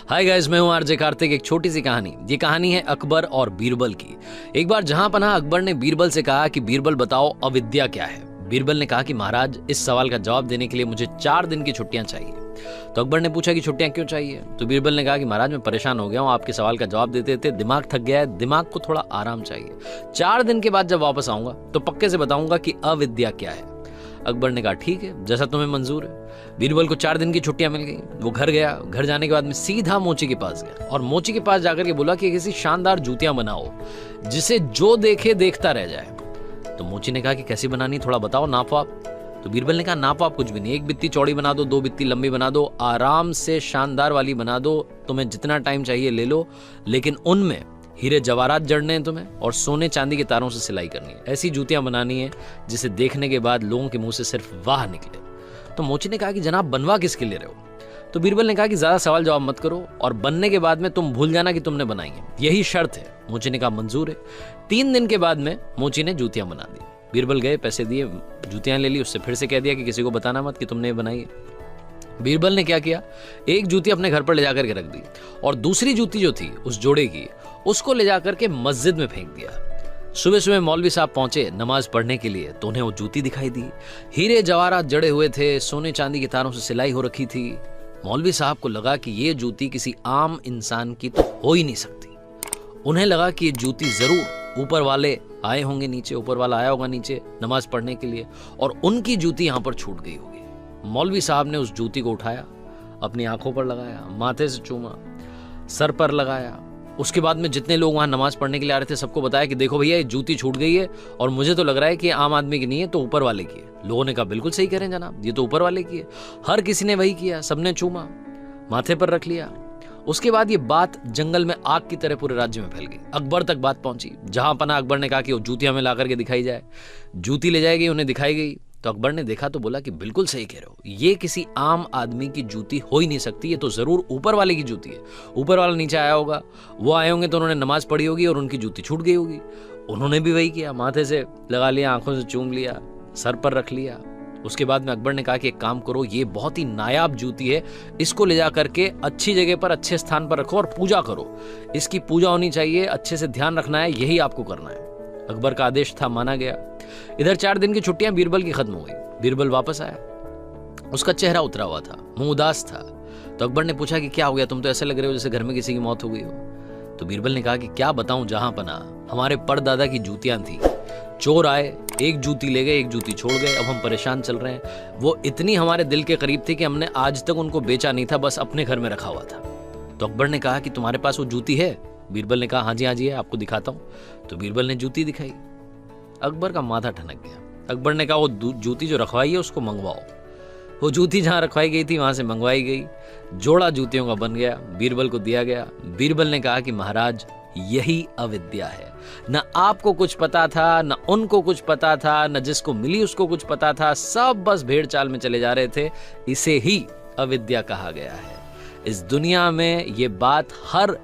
हाय गाइस, मैं हूं आरजे कार्तिक। एक छोटी सी कहानी, ये कहानी है अकबर और बीरबल की। एक बार जहां पनाह अकबर ने बीरबल से कहा कि बीरबल बताओ अविद्या क्या है। बीरबल ने कहा कि महाराज इस सवाल का जवाब देने के लिए मुझे 4 दिन की छुट्टियां चाहिए। तो अकबर ने पूछा कि छुट्टियां क्यों चाहिए। तो बीरबल ने कहा कि महाराज मैं परेशान हो गया हूं, आपके सवाल का जवाब देते देते दिमाग थक गया है, दिमाग को थोड़ा आराम चाहिए। 4 दिन के बाद जब वापस आऊंगा तो पक्के से बताऊंगा कि अविद्या क्या है। अकबर ने कहा ठीक है, जैसा तुम्हें मंजूर है। बीरबल को 4 दिन की छुट्टियां मिल गई। वो घर गया। घर जाने के बाद में सीधा मोची के पास गया और मोची के पास जाकर के बोला कि किसी शानदार जूतियां बनाओ जिसे जो देखे देखता रह जाए। तो मोची ने कहा कि कैसी बनानी, थोड़ा बताओ, नापो आप। तो बीरबल ने कहा नापो आप कुछ भी नहीं, 1 बित्ती चौड़ी बना दो, 2 बित्ती लंबी बना दो, आराम से शानदार वाली बना दो, तुम्हें जितना टाइम चाहिए ले लो, लेकिन उनमें हीरे जवाहरात जड़ने हैं तुम्हें और सोने चांदी के तारों से सिलाई करनी है। ऐसी जूतियां बनानी है जिसे देखने के बाद लोगों के मुंह से सिर्फ वाह निकले। तो मोची ने कहा कि जनाब बनवा किसके ले रहे हो। तो बीरबल ने कहा कि ज्यादा सवाल जवाब मत करो और बनने के बाद में तुम भूल जाना कि तुमने बनाई है, यही शर्त है। मोची ने कहा मंजूर है। 3 दिन के बाद में मोची ने जूतियां बना दी। बीरबल गए, पैसे दिए, जूतियां ले ली, उससे फिर से कह दिया कि किसी को बताना मत कि तुमने ये बनाई है। बीरबल ने क्या किया, एक जूती अपने घर पर ले जाकर के रख दी और दूसरी जूती जो थी उस जोड़े की, उसको ले जाकर के मस्जिद में फेंक दिया। सुबह सुबह मौलवी साहब पहुंचे नमाज पढ़ने के लिए तो उन्हें वो जूती दिखाई दी। हीरे जवाहरात जड़े हुए थे, सोने चांदी की तारों से सिलाई हो रखी थी। मौलवी साहब को लगा कि ये जूती किसी आम इंसान की तो हो ही नहीं सकती। उन्हें लगा कि ये जूती जरूर ऊपर वाले आए होंगे नीचे, ऊपर वाला आया होगा नीचे नमाज पढ़ने के लिए और उनकी जूती यहां पर छूट गई होगी। मौलवी साहब ने उस जूती को उठाया, अपनी आंखों पर लगाया, माथे से चूमा, सर पर लगाया। उसके बाद में जितने लोग वहां नमाज पढ़ने के लिए आ रहे थे सबको बताया कि देखो भैया ये जूती छूट गई है और मुझे तो लग रहा है कि आम आदमी की नहीं है, तो ऊपर वाले की है। लोगों ने कहा बिल्कुल सही कह रहे हैं जनाब, ये तो ऊपर वाले की है। हर किसी ने वही किया, सबने चूमा, माथे पर रख लिया। उसके बाद ये बात जंगल में आग की तरह पूरे राज्य में फैल गई। अकबर तक बात पहुंची। जहां पना अकबर ने कहा कि वो जूती हमें ला करके दिखाई जाए। जूती ले जाएगी, उन्हें दिखाई गई तो अकबर ने देखा तो बोला कि बिल्कुल सही कह रहे हो, ये किसी आम आदमी की जूती हो ही नहीं सकती, ये तो जरूर ऊपर वाले की जूती है। ऊपर वाला नीचे आया होगा, वो आए होंगे तो उन्होंने नमाज पढ़ी होगी और उनकी जूती छूट गई होगी। उन्होंने भी वही किया, माथे से लगा लिया, आंखों से चूम लिया, सर पर रख लिया। उसके बाद में अकबर ने कहा कि एक काम करो, ये बहुत ही नायाब जूती है, इसको ले जा करके अच्छी जगह पर अच्छे स्थान पर रखो और पूजा करो। इसकी पूजा होनी चाहिए, अच्छे से ध्यान रखना है, यही आपको करना है। अकबर का आदेश था, माना गया। इधर 4 दिन की छुट्टियां बीरबल की खत्म हो गई। बीरबल वापस आया, उसका चेहरा उतरा हुआ था, मुंह उदास था। तो अकबर ने पूछा कि क्या हो गया, तुम तो ऐसे लग रहे हो जैसे घर में किसी की मौत हो गई हो। तो बीरबल ने कहा कि क्या बताऊं जहां पना, हमारे परदादा की जूतियां थी, चोर आए, एक जूती ले गए, एक जूती छोड़ गए, अब हम परेशान चल रहे हैं। वो इतनी हमारे दिल के करीब थी कि हमने आज तक उनको बेचा नहीं था, बस अपने घर में रखा हुआ था। तो अकबर ने कहा कि तुम्हारे पास वो जूती है? बीरबल ने कहा हाँ जी है, आपको दिखाता हूं। तो बीरबल ने जूती दिखाई। अकबर का माथा ठनक गया। अकबर ने कहा वो जूती जो रखवाई है उसको मंगवाओ। वो जूती जहां रखवाई गई थी वहां से मंगवाई गई, जोड़ा जूतियों का बन गया, बीरबल को दिया गया। बीरबल ने कहा कि महाराज यही अविद्या है, न आपको कुछ पता था, न उनको कुछ पता था, न जिसको मिली उसको कुछ पता था, सब बस भेड़ चाल में चले जा रहे थे, इसे ही अविद्या कहा गया है। इस दुनिया में ये बात हर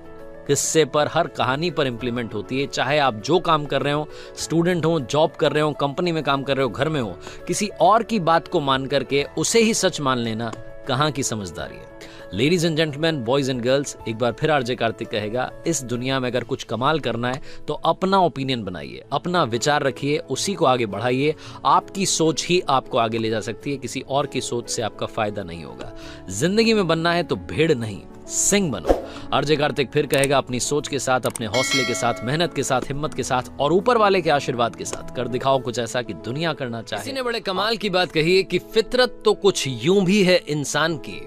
किस्से पर, हर कहानी पर इंप्लीमेंट होती है। चाहे आप जो काम कर रहे हो, स्टूडेंट हो, जॉब कर रहे हो, कंपनी में काम कर रहे हो, घर में हो, किसी और की बात को मान करके उसे ही सच मान लेना कहां की समझदारी है। Ladies and gentleman, boys and girls, एक बार फिर आरजे कार्तिक कहेगा, इस दुनिया में अगर कुछ कमाल करना है तो अपना ओपिनियन बनाइए, अपना विचार रखिए, उसी को आगे बढ़ाइए। आपकी सोच ही आपको आगे ले जा सकती है, किसी और की सोच से आपका फायदा नहीं होगा। जिंदगी में बनना है तो भेड़ नहीं, सिंह बनो। आरजे कार्तिक फिर कहेगा, अपनी सोच के साथ, अपने हौसले के साथ, मेहनत के साथ, हिम्मत के साथ और ऊपर वाले के आशीर्वाद के साथ कर दिखाओ कुछ ऐसा कि दुनिया करना चाहे। किसी ने बड़े कमाल की बात कही है कि फितरत तो कुछ यूं भी है इंसान की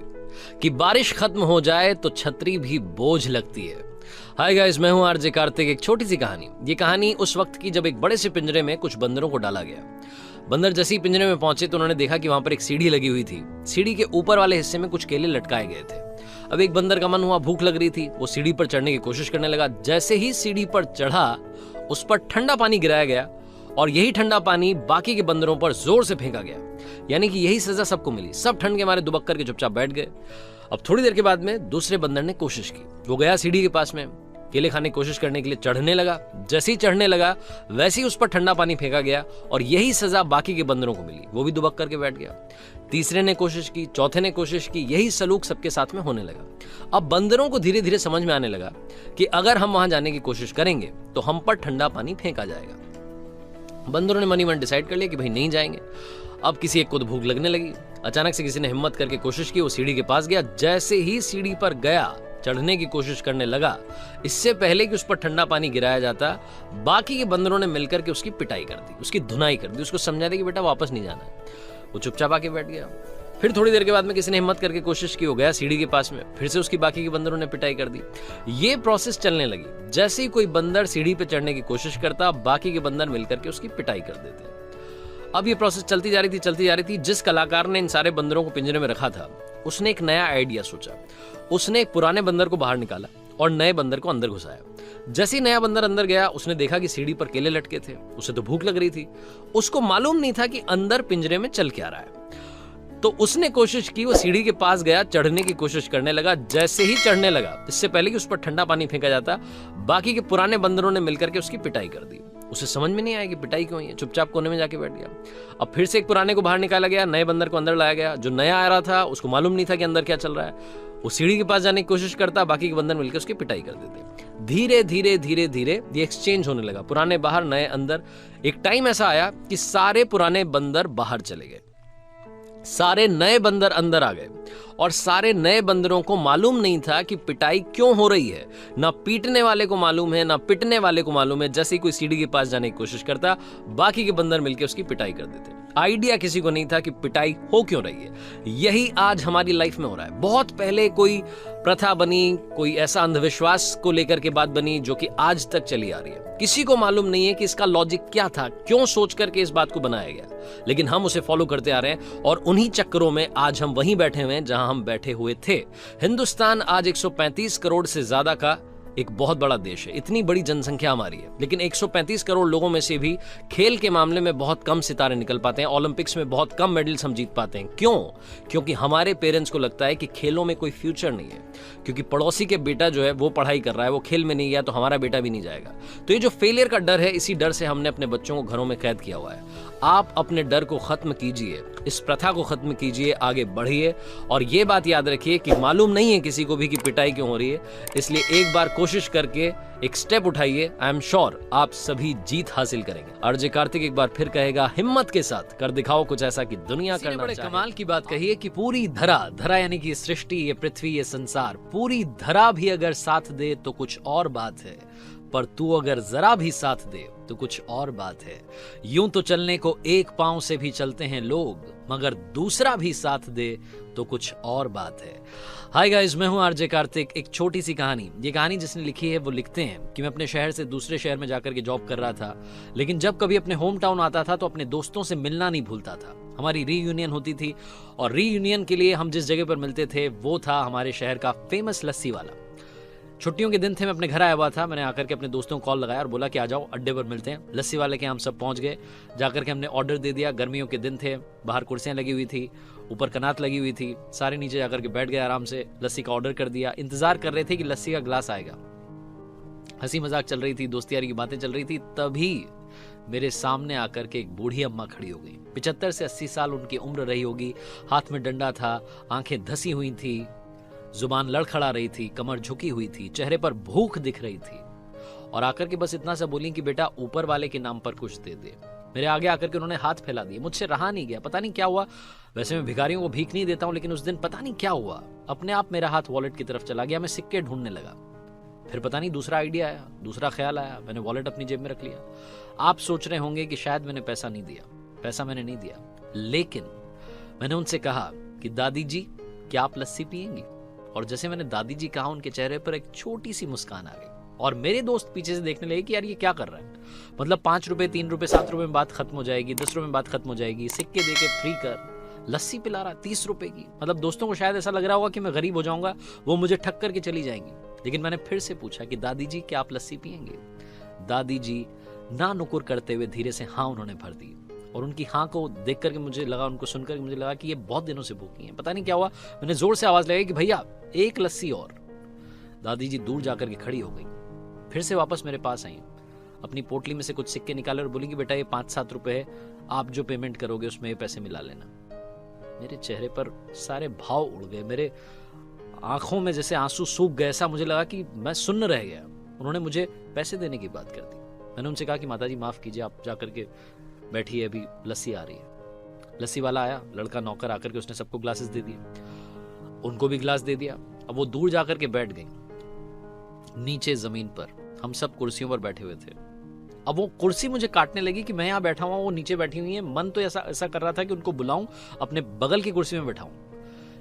कि बारिश खत्म हो जाए तो छतरी भी बोझ लगती है। हाय गाइस, मैं हूं आरजे कार्तिक। एक छोटी सी कहानी। ये कहानी उस वक्त की जब एक बड़े से पिंजरे में कुछ बंदरों को डाला गया। बंदर जैसे ही पिंजरे में पहुंचे तो उन्होंने देखा कि वहां पर एक सीढ़ी लगी हुई थी। सीढ़ी के ऊपर वाले हिस्से में कुछ केले लटकाए गए थे। अब एक बंदर का मन हुआ, भूख लग रही थी, वो सीढ़ी पर चढ़ने की कोशिश करने लगा। जैसे ही सीढ़ी पर चढ़ा, उस पर ठंडा पानी गिराया गया और यही ठंडा पानी बाकी के बंदरों पर जोर से फेंका गया। यानी कि यही सजा सबको मिली। सब ठंड के मारे दुबक करके चुपचाप बैठ गए। अब थोड़ी देर के बाद में दूसरे बंदर ने कोशिश की। वो गया सीढ़ी के पास में, केले खाने की कोशिश करने के लिए चढ़ने लगा। जैसे ही चढ़ने लगा वैसे ही उस पर ठंडा पानी फेंका गया और यही सजा बाकी के बंदरों को मिली। वो भी दुबक करके बैठ गया। तीसरे ने कोशिश की, चौथे ने कोशिश की, यही सलूक सबके साथ में होने लगा। अब बंदरों को धीरे धीरे समझ में आने लगा कि अगर हम वहां जाने की कोशिश करेंगे तो हम पर ठंडा पानी फेंका जाएगा। बंदरों ने मनी मन डिसाइड कर लिया कि भाई नहीं जाएंगे। अब किसी एक को तो भूख लगने लगी। अचानक से किसी ने हिम्मत करके कोशिश की, वो सीढ़ी के पास गया। जैसे ही सीढ़ी पर गया, चढ़ने की कोशिश करने लगा, इससे पहले कि उस पर ठंडा पानी गिराया जाता, बाकी के बंदरों ने मिलकर के उसकी पिटाई कर दी, उसकी धुनाई कर दी, उसको समझा दिया कि बेटा वापस नहीं जाना है। वो चुपचाप आके बैठ गया। फिर थोड़ी देर के बाद में किसी ने हिम्मत करके कोशिश की, हो गया सीढ़ी के पास में, फिर से उसकी बाकी के बंदरों ने पिटाई कर दी। ये प्रोसेस चलने लगी। जैसे ही कोई बंदर सीढ़ी पे चढ़ने की कोशिश करता, बाकी के बंदर मिलकर के उसकी पिटाई कर देते। अब ये प्रोसेस चलती जा रही थी। जिस कलाकार ने इन सारे बंदरों को पिंजरे में रखा था, उसने एक नया आइडिया सोचा। उसने एक पुराने बंदर को बाहर निकाला और नए बंदर को अंदर घुसाया। जैसे ही नया बंदर अंदर गया, उसने देखा कि सीढ़ी पर केले लटके थे। उसे तो भूख लग रही थी। उसको मालूम नहीं था कि अंदर पिंजरे में चल क्या रहा है। तो उसने कोशिश की, वो सीढ़ी के पास गया, चढ़ने की कोशिश करने लगा। जैसे ही चढ़ने लगा, इससे पहले कि उस पर ठंडा पानी फेंका जाता, बाकी के पुराने बंदरों ने मिलकर के उसकी पिटाई कर दी। उसे समझ में नहीं आया कि पिटाई क्यों है, चुपचाप कोने में जाके बैठ गया। अब फिर से एक पुराने को बाहर निकाला गया, नए बंदर को अंदर लाया गया। जो नया आ रहा था उसको मालूम नहीं था कि अंदर क्या चल रहा है, वो सीढ़ी के पास जाने की कोशिश करता, बाकी के बंदर मिलकर उसकी पिटाई कर देते। धीरे धीरे धीरे धीरे ये एक्सचेंज होने लगा, पुराने बाहर, नए अंदर। एक टाइम ऐसा आया कि सारे पुराने बंदर बाहर चले गए, सारे नए बंदर अंदर आ गए, और सारे नए बंदरों को मालूम नहीं था कि पिटाई क्यों हो रही है। ना पीटने वाले को मालूम है, ना पिटने वाले को मालूम है। जैसे ही कोई सीढ़ी के पास जाने की कोशिश करता, बाकी के बंदर मिलकर उसकी पिटाई कर देते। आइडिया किसी को नहीं था कि पिटाई हो क्यों रही है। यही आज हमारी लाइफ में हो रहा है। बहुत पहले कोई प्रथा बनी, कोई ऐसा अंधविश्वास को लेकर के बात बनी जो कि आज तक चली आ रही है। किसी को मालूम नहीं है कि इसका लॉजिक क्या था, क्यों सोच करके इस बात को बनाया गया, लेकिन हम उसे फॉलो करते आ रहे हैं, और उन्हीं चक्करों में आज हम वहीं बैठे हुए हैं जहां हम बैठे हुए थे। हिंदुस्तान आज 135 करोड़ से ज्यादा का एक बहुत बड़ा देश है, इतनी बड़ी जनसंख्या हमारी है, लेकिन 135 करोड़ लोगों में से भी खेल के मामले में बहुत कम सितारे निकल पाते हैं। ओलंपिक्स में बहुत कम मेडल्स हम जीत पाते हैं। क्यों? क्योंकि हमारे पेरेंट्स को लगता है कि खेलों में कोई फ्यूचर नहीं है, क्योंकि पड़ोसी के बेटा जो है वो पढ़ाई कर रहा है, वो खेल में नहीं गया तो हमारा बेटा भी नहीं जाएगा। तो ये जो फेलियर का डर है, इसी डर से हमने अपने बच्चों को घरों में कैद किया हुआ है। आप अपने डर को खत्म कीजिए, इस प्रथा को खत्म कीजिए, आगे बढ़िए, और ये बात याद रखिए कि मालूम नहीं है किसी को भी कि पिटाई क्यों हो रही है, इसलिए एक बार कोशिश करके एक स्टेप उठाइए। आई एम श्योर आप सभी जीत हासिल करेंगे। आरजे कार्तिक एक बार फिर कहेगा, हिम्मत के साथ कर दिखाओ कुछ ऐसा कि दुनिया करना चाहे। कमाल की बात कही है कि पूरी धरा यानी कि सृष्टि, ये पृथ्वी, ये संसार, पूरी धरा भी अगर साथ दे तो कुछ और बात है, पर तू अगर जरा भी साथ दे तो कुछ और बात है। यूं तो चलने को एक पांव से भी चलते हैं लोग, मगर दूसरा भी साथ दे तो कुछ और बात है। हाय गाइस, मैं हूं आरजे कार्तिक। एक छोटी सी कहानी, ये कहानी जिसने लिखी है वो लिखते हैं कि मैं अपने शहर से दूसरे शहर में जाकर के जॉब कर रहा था, लेकिन जब कभी अपने होम टाउन आता था तो अपने दोस्तों से मिलना नहीं भूलता था। हमारी रीयूनियन होती थी, और रीयूनियन के लिए हम जिस जगह पर मिलते थे वो था हमारे शहर का फेमस लस्सी वाला। छुट्टियों के दिन थे, मैं अपने घर आया हुआ था। मैंने आकर के अपने दोस्तों को कॉल लगाया और बोला कि आ जाओ, अड्डे पर मिलते हैं। लस्सी वाले के हम सब पहुंच गए। जाकर के हमने ऑर्डर दे दिया। गर्मियों के दिन थे, बाहर कुर्सियां लगी हुई थी, ऊपर कनात लगी हुई थी, सारे नीचे जाकर के बैठ गए आराम से। लस्सी का ऑर्डर कर दिया, इंतजार कर रहे थे कि लस्सी का ग्लास आएगा। हंसी मजाक चल रही थी, दोस्ती यारी की बातें चल रही थी। तभी मेरे सामने आकर के एक बूढ़ी अम्मा खड़ी हो गई। 75 से 80 साल उनकी उम्र रही होगी। हाथ में डंडा था, आंखें धसी हुई थी, जुबान लड़खड़ा रही थी, कमर झुकी हुई थी, चेहरे पर भूख दिख रही थी, और आकर के बस इतना सा बोली कि बेटा ऊपर वाले के नाम पर कुछ दे दे। मेरे आगे आकर के उन्होंने हाथ फैला दिए। मुझसे रहा नहीं गया, पता नहीं क्या हुआ। वैसे मैं भिखारियों को भीख नहीं देता हूं, लेकिन उस दिन पता नहीं क्या हुआ, अपने आप मेरा हाथ वॉलेट की तरफ चला गया। मैं सिक्के ढूंढने लगा। फिर पता नहीं दूसरा आइडिया आया, दूसरा ख्याल आया, मैंने वॉलेट अपनी जेब में रख लिया। आप सोच रहे होंगे कि शायद मैंने पैसा नहीं दिया। पैसा मैंने नहीं दिया, लेकिन मैंने उनसे कहा कि दादी जी, क्या आप लस्सी पियेंगी? और जैसे मैंने दादी जी कहा, उनके चेहरे पर एक छोटी सी मुस्कान आ गई, और मेरे दोस्त पीछे से देखने लगे कि यार ये क्या कर रहा है। मतलब 5 रुपए, 3 रुपए, 7 रुपए में बात खत्म हो जाएगी, 10 रुपए में बात खत्म हो जाएगी, सिक्के देके फ्री कर लस्सी पिला रहा 30 रुपए की। मतलब दोस्तों को शायद ऐसा लग रहा होगा कि मैं गरीब हो जाऊंगा, वो मुझे ठग करके चली जाएंगी। लेकिन मैंने फिर से पूछा कि दादी जी, क्या आप लस्सी पियेंगे? दादी जी ना नुकुर करते हुए धीरे से हाँ उन्होंने भर दी, और उनकी हाँ को देख करके मुझे लगा, उनको सुनकर मुझे लगा कि ये बहुत दिनों से भूखी हैं। पता नहीं क्या हुआ, मैंने जोर से आवाज लगाई कि भैया एक लस्सी और। दादी जी दूर जाकर के खड़ी हो गई, फिर से वापस मेरे पास आई, अपनी पोटली में से कुछ सिक्के निकाले और बोली कि बेटा ये 5-7 रुपए है, आप जो पेमेंट करोगे उसमें ये पैसे मिला लेना। मेरे चेहरे पर सारे भाव उड़ गए, मेरे आंखों में जैसे आंसू सूख गए, ऐसा मुझे लगा कि मैं सुन्न रह गया। उन्होंने मुझे पैसे देने की बात कर दी। मैंने उनसे कहा कि माता जी माफ कीजिए, आप जाकर के बैठिए, अभी लस्सी आ रही है। लस्सी वाला आया, लड़का नौकर आकर के उसने सबको ग्लासेस दे दिए, उनको भी ग्लास दे दिया। अब वो दूर जाकर के बैठ गई नीचे जमीन पर, हम सब कुर्सियों पर बैठे हुए थे। अब वो कुर्सी मुझे काटने लगी कि मैं यहाँ बैठा हुआ, वो नीचे बैठी हुई है। मन तो ऐसा कर रहा था कि उनको बुलाऊं, अपने बगल की कुर्सी में बैठाऊं,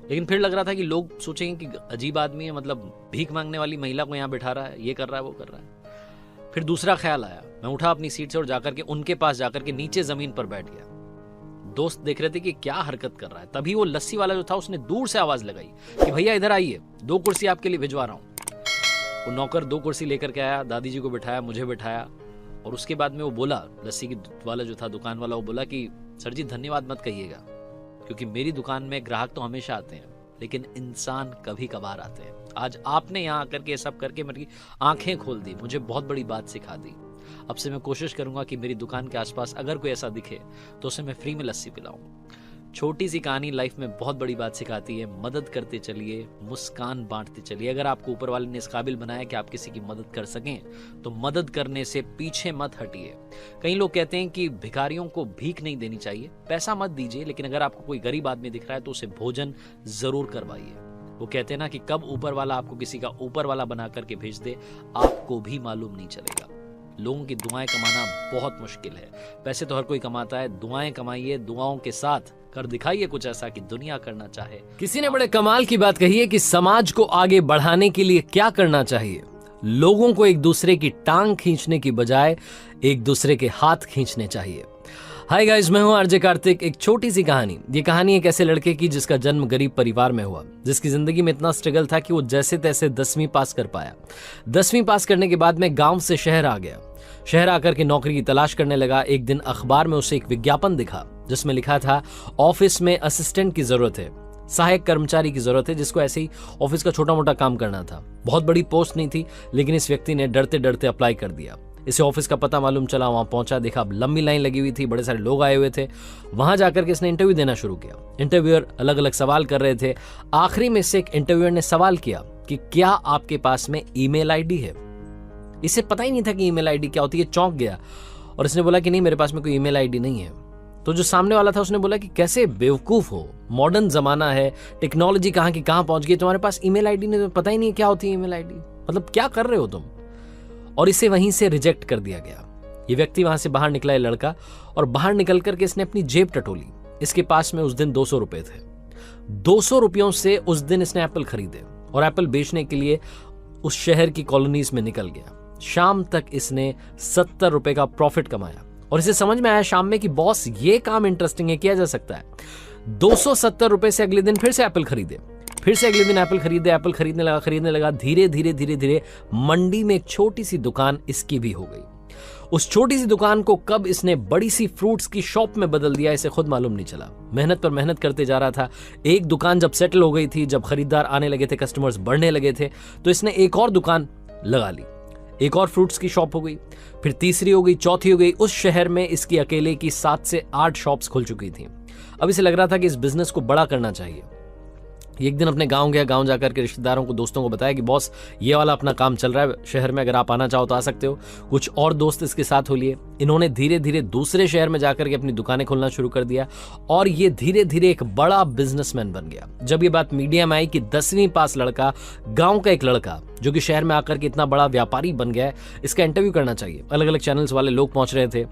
लेकिन फिर लग रहा था कि लोग सोचेंगे कि अजीब आदमी है, मतलब भीख मांगने वाली महिला को यहाँ बैठा रहा है, ये कर रहा है, वो कर रहा है। फिर दूसरा ख्याल आया, मैं उठा अपनी सीट से और जाकर के उनके पास जाकर के नीचे जमीन पर बैठ गया। दोस्त देख रहे थे कि क्या हरकत कर रहा है। तभी वो लस्सी वाला जो था उसने दूर से आवाज लगाई कि भैया इधर आइए, 2 कुर्सी आपके लिए भिजवा रहा हूं। वो नौकर 2 कुर्सी लेकर के आया, दादी जी को बिठाया, मुझे बिठाया, और उसके बाद में वो बोला, लस्सी की वाला जो था दुकान वाला, वो बोला कि सर जी धन्यवाद मत कहिएगा, क्योंकि मेरी दुकान में ग्राहक तो हमेशा आते हैं, लेकिन इंसान कभी कभार आते हैं। आज आपने यहाँ आकर के सब करके मेरी आंखें खोल दी, मुझे बहुत बड़ी बात सिखा दी। अब से मैं कोशिश करूंगा कि मेरी दुकान के आसपास अगर कोई ऐसा दिखे तो उसे मैं फ्री में लस्सी पिलाऊं। छोटी सी कहानी लाइफ में बहुत बड़ी बात सिखाती है। मदद करते चलिए, मुस्कान बांटते चलिए। अगर आपको ऊपर वाले ने इस काबिल बनाया कि आप किसी की मदद कर सकें तो मदद करने से पीछे मत हटिए। कई लोग कहते हैं कि भिखारियों को भीख नहीं देनी चाहिए, पैसा मत दीजिए, लेकिन अगर आपको कोई गरीब आदमी दिख रहा है तो उसे भोजन जरूर करवाइए। वो कहते हैं ना कि कब ऊपर वाला आपको किसी का ऊपर वाला बना करके भेज दे, आपको भी मालूम नहीं चलेगा। लोगों की दुआएं कमाना बहुत मुश्किल है। पैसे तो हर कोई कमाता है, दुआएं कमाइए, दुआओं के साथ कर दिखाइए कुछ ऐसा कि दुनिया करना चाहे। किसी ने बड़े कमाल की बात कही है कि समाज को आगे बढ़ाने के लिए क्या करना चाहिए। लोगों को एक दूसरे की टांग खींचने की बजाय एक दूसरे के हाथ खींचने चाहिए। हाय गाइस, मैं हूं आरजे कार्तिक। एक छोटी सी कहानी। ये कहानी एक ऐसे लड़के की जिसका जन्म गरीब परिवार में हुआ, जिसकी जिंदगी में इतना स्ट्रगल था कि वो जैसे तैसे 10वीं पास कर पाया। 10वीं पास करने के बाद में गांव से शहर आ गया। शहर आकर के नौकरी की तलाश करने लगा। एक दिन अखबार में उसे एक विज्ञापन दिखा जिसमें लिखा था ऑफिस में असिस्टेंट की जरूरत है, सहायक कर्मचारी की जरूरत है, जिसको ऐसे ही ऑफिस का छोटा मोटा काम करना था। बहुत बड़ी पोस्ट नहीं थी, लेकिन इस व्यक्ति ने डरते डरते अप्लाई कर दिया। इसे ऑफिस का पता मालूम चला, वहां पहुंचा, देखा लंबी लाइन लगी हुई थी, बड़े सारे लोग आए हुए थे। वहां जाकर के इसने इंटरव्यू देना शुरू किया। इंटरव्यूअर अलग अलग सवाल कर रहे थे। आखिरी में से एक इंटरव्यूअर ने सवाल किया कि क्या आपके पास में ईमेल आईडी है। इसे पता ही नहीं था कि ईमेल आईडी क्या होती है। चौंक गया और इसने बोला कि नहीं, मेरे पास में कोई ईमेल आईडी नहीं है। तो जो सामने वाला था उसने बोला कि कैसे बेवकूफ हो, मॉडर्न जमाना है, टेक्नोलॉजी कहां की कहां पहुंच गई, तुम्हारे पास ईमेल आईडी नहीं, तो पता ही नहीं क्या होती है ईमेल आईडी, मतलब क्या कर रहे हो तुम। और इसे वहीं से रिजेक्ट कर दिया गया। ये व्यक्ति वहां से बाहर निकला, ये लड़का, और बाहर निकल करके इसने अपनी जेब टटोली। इसके पास में उस दिन 200 रुपए थे। 200 रुपयों से उस दिन इसने एप्पल खरीदे और एप्पल बेचने के लिए उस शहर की कॉलोनीज में निकल गया। शाम तक इसने 70 रुपए का प्रॉफिट कमाया और इसे समझ में आया शाम में कि बॉस ये काम इंटरेस्टिंग है, किया जा सकता है। 270 रुपए से अगले दिन फिर से एप्पल खरीदे, फिर से अगले दिन एप्पल खरीदे, एप्पल खरीदने लगा। धीरे धीरे मंडी में एक छोटी सी दुकान इसकी भी हो गई। उस छोटी सी दुकान को कब इसने बड़ी सी फ्रूट्स की शॉप में बदल दिया, इसे खुद मालूम नहीं चला। मेहनत पर मेहनत करते जा रहा था। एक दुकान जब सेटल हो गई थी, जब खरीदार आने लगे थे, कस्टमर्स बढ़ने लगे थे, तो इसने एक और दुकान लगा ली। एक और फ्रूट्स की शॉप हो गई, फिर तीसरी हो गई, चौथी हो गई। उस शहर में इसकी अकेले की 7 से 8 शॉप्स खुल चुकी थी। अब इसे लग रहा था कि इस बिजनेस को बड़ा करना चाहिए। एक दिन अपने गांव गया, गांव जाकर के रिश्तेदारों को, दोस्तों को बताया कि बॉस ये वाला अपना काम चल रहा है शहर में, अगर आप आना चाहो तो आ सकते हो। कुछ और दोस्त इसके साथ हो लिए। इन्होंने धीरे धीरे दूसरे शहर में जाकर के अपनी दुकानें खोलना शुरू कर दिया और ये धीरे धीरे एक बड़ा बिजनेसमैन बन गया। जब ये बात मीडिया में आई कि 10वीं पास लड़का, गांव का एक लड़का जो कि शहर में आकर के इतना बड़ा व्यापारी बन गया है, इसका इंटरव्यू करना चाहिए। अलग अलग चैनल्स वाले लोग पहुंच रहे थे।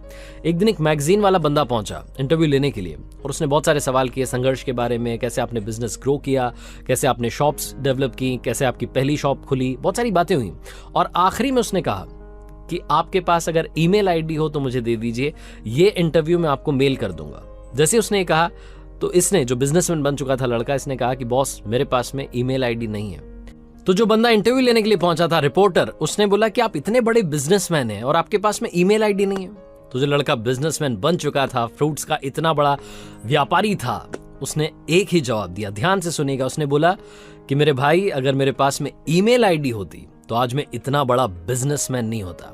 एक दिन एक मैगजीन वाला बंदा पहुंचा इंटरव्यू लेने के लिए और उसने बहुत सारे सवाल किए संघर्ष के बारे में, कैसे आपने बिजनेस ग्रो किया, कैसे आपने शॉप्स डेवलप की, कैसे आपकी पहली शॉप खुली, बहुत सारी बातें हुई। और आखिरी में उसने कहा कि आपके पास अगर ईमेल आईडी हो तो मुझे दे दीजिए, ये इंटरव्यू मैं आपको मेल कर दूंगा। जैसे उसने कहा तो इसने, जो बिजनेसमैन बन चुका था लड़का, इसने कहा कि बॉस मेरे पास में ईमेल आईडी नहीं है। तो जो बंदा इंटरव्यू लेने के लिए पहुंचा था, रिपोर्टर, उसने बोला कि आप इतने बड़े बिजनेसमैन हैं और आपके पास में ईमेल आईडी नहीं है। तो जो लड़का बिजनेसमैन बन चुका था, फ्रूट्स का इतना बड़ा व्यापारी था, उसने एक ही जवाब दिया। ध्यान से सुनिएगा। उसने बोला कि मेरे भाई, अगर मेरे पास में ईमेल आईडी होती तो आज मैं इतना बड़ा बिजनेसमैन नहीं होता।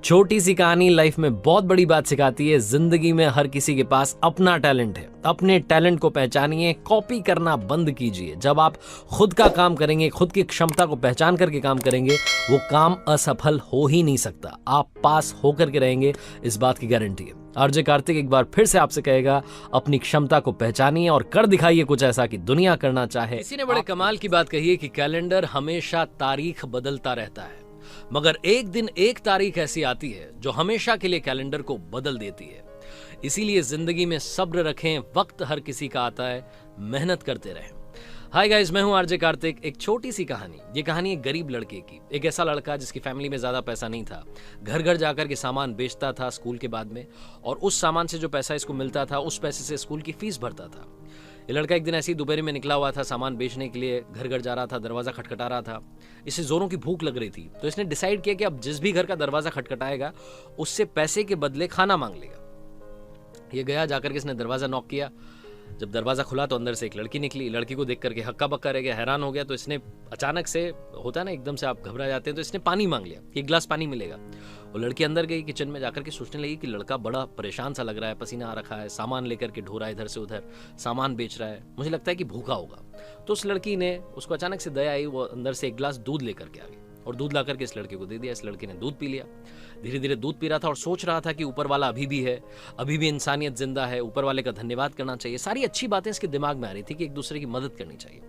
छोटी सी कहानी लाइफ में बहुत बड़ी बात सिखाती है। जिंदगी में हर किसी के पास अपना टैलेंट है। अपने टैलेंट को पहचानिए, कॉपी करना बंद कीजिए। जब आप खुद का काम करेंगे, खुद की क्षमता को पहचान करके काम करेंगे, वो काम असफल हो ही नहीं सकता। आप पास होकर के रहेंगे, इस बात की गारंटी है। आरजे कार्तिक एक बार फिर से आपसे कहेगा, अपनी क्षमता को पहचानिए और कर दिखाइए कुछ ऐसा कि दुनिया करना चाहे। किसी ने बड़े कमाल की बात कही है कि कैलेंडर हमेशा तारीख बदलता रहता है, मगर एक दिन एक तारीख ऐसी आती है जो हमेशा के लिए कैलेंडर को बदल देती है। इसीलिए जिंदगी में सब्र रखें, वक्त हर किसी का आता है, मेहनत करते रहें। हाय गाइस, मैं हूं आरजे कार्तिक। एक छोटी सी कहानी। ये कहानी एक गरीब लड़के की। एक ऐसा लड़का जिसकी फैमिली में ज्यादा पैसा नहीं था, घर घर जाकर के सामान बेचता था स्कूल के बाद में, और उस सामान से जो पैसा इसको मिलता था, उस पैसे से स्कूल की फीस भरता था। ये लड़का एक दिन ऐसी दोपहर में निकला हुआ था सामान बेचने के लिए, घर घर जा रहा था, दरवाजा खटखटा रहा था। इसे जोरों की भूख लग रही थी, तो इसने डिसाइड किया कि अब जिस भी घर का दरवाजा खटखटाएगा उससे पैसे के बदले खाना मांग लेगा। ये गया, जाकर के इसने दरवाजा नॉक किया। जब दरवाज़ा खुला तो अंदर से एक लड़की निकली। लड़की को देख करके हक्का बक्का रह गया, हैरान हो गया। तो इसने अचानक से, होता है ना एकदम से आप घबरा जाते हैं, तो इसने पानी मांग लिया कि एक गिलास पानी मिलेगा। वो लड़की अंदर गई, किचन में जाकर के सोचने लगी कि लड़का बड़ा परेशान सा लग रहा है, पसीना आ रखा है, सामान लेकर के ढो रहा है इधर से उधर, सामान बेच रहा है, मुझे लगता है कि भूखा होगा। तो उस लड़की ने, उसको अचानक से दया आई, वो अंदर से एक गिलास दूध लेकर के आ गई और दूध ला करके इस लड़के को दे दिया। इस लड़के ने दूध पी लिया। धीरे धीरे दूध पी रहा था और सोच रहा था कि ऊपर वाला अभी भी है, अभी भी इंसानियत जिंदा है, ऊपर वाले का धन्यवाद करना चाहिए। सारी अच्छी बातें इसके दिमाग में आ रही थी कि एक दूसरे की मदद करनी चाहिए।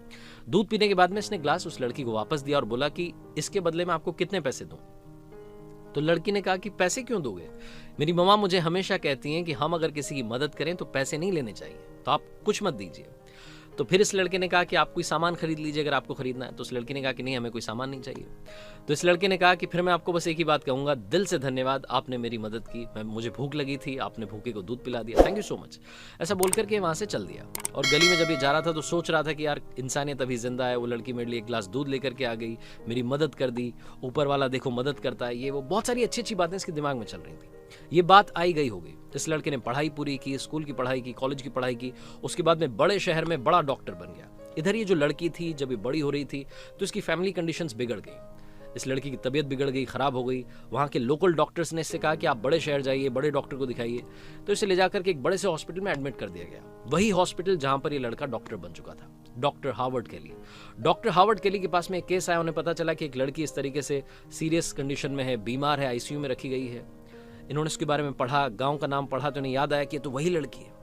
दूध पीने के बाद में इसने ग्लास उस लड़की को वापस दिया और बोला कि इसके बदले में आपको कितने पैसे दूं? तो लड़की ने कहा कि पैसे क्यों दोगे? मेरी मम्मा मुझे हमेशा कहती हैं कि हम अगर किसी की मदद करें तो पैसे नहीं लेने चाहिए, तो आप कुछ मत दीजिए। तो फिर इस लड़के ने कहा कि आप कोई सामान खरीद लीजिए अगर आपको खरीदना है। तो उस लड़की ने कहा कि नहीं, हमें कोई सामान नहीं चाहिए। तो इस लड़के ने कहा कि फिर मैं आपको बस एक ही बात कहूंगा, दिल से धन्यवाद, आपने मेरी मदद की, मुझे भूख लगी थी, आपने भूखे को दूध पिला दिया, थैंक यू सो मच। ऐसा बोल करके वहां से चल दिया। और गली में जब ये जा रहा था तो सोच रहा था कि यार इंसानियत अभी जिंदा है, वो लड़की मेरे लिए एक गिलास दूध लेकर के आ गई, मेरी मदद कर दी, ऊपर वाला देखो मदद करता है, ये वो बहुत सारी अच्छी अच्छी बातें इसके दिमाग में चल रही थी। ये बात आई गई हो गई। इस लड़के ने पढ़ाई पूरी की, स्कूल की पढ़ाई की, कॉलेज की पढ़ाई की, उसके बाद में बड़े शहर में बड़ा डॉक्टर बन गया। इधर ये जो लड़की थी, जब ये बड़ी हो रही थी तो इसकी फैमिली कंडीशंस बिगड़ गई। इस लड़की की तबीयत बिगड़ गई, खराब हो गई। वहाँ के लोकल डॉक्टर्स ने इससे कहा कि आप बड़े शहर जाइए, बड़े डॉक्टर को दिखाइए। तो इसे ले जाकर के एक बड़े से हॉस्पिटल में एडमिट कर दिया गया, वही हॉस्पिटल जहाँ पर ये लड़का डॉक्टर बन चुका था, डॉक्टर हार्वर्ड केली। डॉक्टर हार्वर्ड केली के पास में एक केस आया, उन्हें पता चला कि एक लड़की इस तरीके से सीरियस कंडीशन में है, बीमार है, आईसीयू में रखी गई है। इन्होंने उसके बारे में पढ़ा, गांव का नाम पढ़ा, तो इन्हें याद आया कि तो वही लड़की है।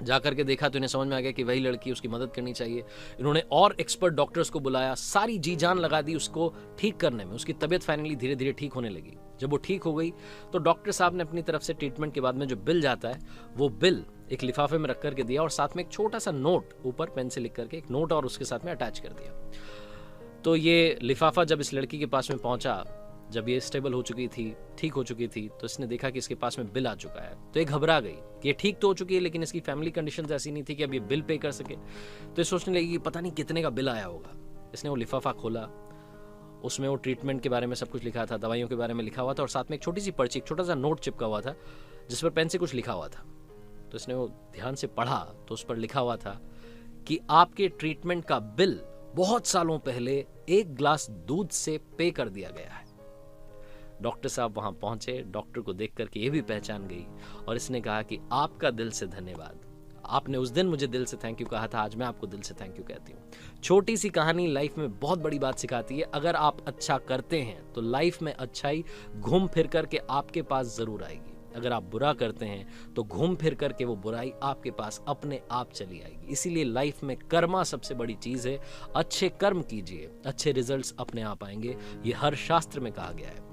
जाकर के देखा तो इन्हें समझ में आ गया कि वही लड़की, उसकी मदद करनी चाहिए। इन्होंने और एक्सपर्ट डॉक्टर्स को बुलाया, सारी जी जान लगा दी उसको ठीक करने में। उसकी तबीयत फाइनली धीरे धीरे ठीक होने लगी। जब वो ठीक हो गई तो डॉक्टर साहब ने अपनी तरफ से ट्रीटमेंट के बाद में जो बिल जाता है, वो बिल एक लिफाफे में रख करके दिया और साथ में एक छोटा सा नोट, ऊपर पेन से लिख करके एक नोट और उसके साथ में अटैच कर दिया। तो ये लिफाफा जब इस लड़की के पास में पहुंचा, जब ये स्टेबल हो चुकी थी, ठीक हो चुकी थी, तो इसने देखा कि इसके पास में बिल आ चुका है। तो ये घबरा गई कि ये ठीक तो हो चुकी है, लेकिन इसकी फैमिली कंडीशंस ऐसी नहीं थी कि अब ये बिल पे कर सके। तो ये सोचने लगी कि पता नहीं कितने का बिल आया होगा। इसने वो लिफाफा खोला, उसमें वो ट्रीटमेंट के बारे में सब कुछ लिखा था, दवाइयों के बारे में लिखा हुआ था और साथ में एक छोटी सी पर्ची, एक छोटा सा नोट चिपका हुआ था जिस पर पेन से कुछ लिखा हुआ था। तो इसने वो ध्यान से पढ़ा तो उस पर लिखा हुआ था कि आपके ट्रीटमेंट का बिल बहुत सालों पहले एक ग्लास दूध से पे कर दिया गया है। डॉक्टर साहब वहां पहुंचे, डॉक्टर को देख करके ये भी पहचान गई और इसने कहा कि आपका दिल से धन्यवाद, आपने उस दिन मुझे दिल से थैंक यू कहा था, आज मैं आपको दिल से थैंक यू कहती हूँ। छोटी सी कहानी लाइफ में बहुत बड़ी बात सिखाती है। अगर आप अच्छा करते हैं तो लाइफ में अच्छाई घूम फिर करके आपके पास जरूर आएगी। अगर आप बुरा करते हैं तो घूम फिर करके वो बुराई आपके पास अपने आप चली आएगी। इसीलिए लाइफ में कर्मा सबसे बड़ी चीज है। अच्छे कर्म कीजिए, अच्छे रिजल्ट्स अपने आप आएंगे, ये हर शास्त्र में कहा गया है।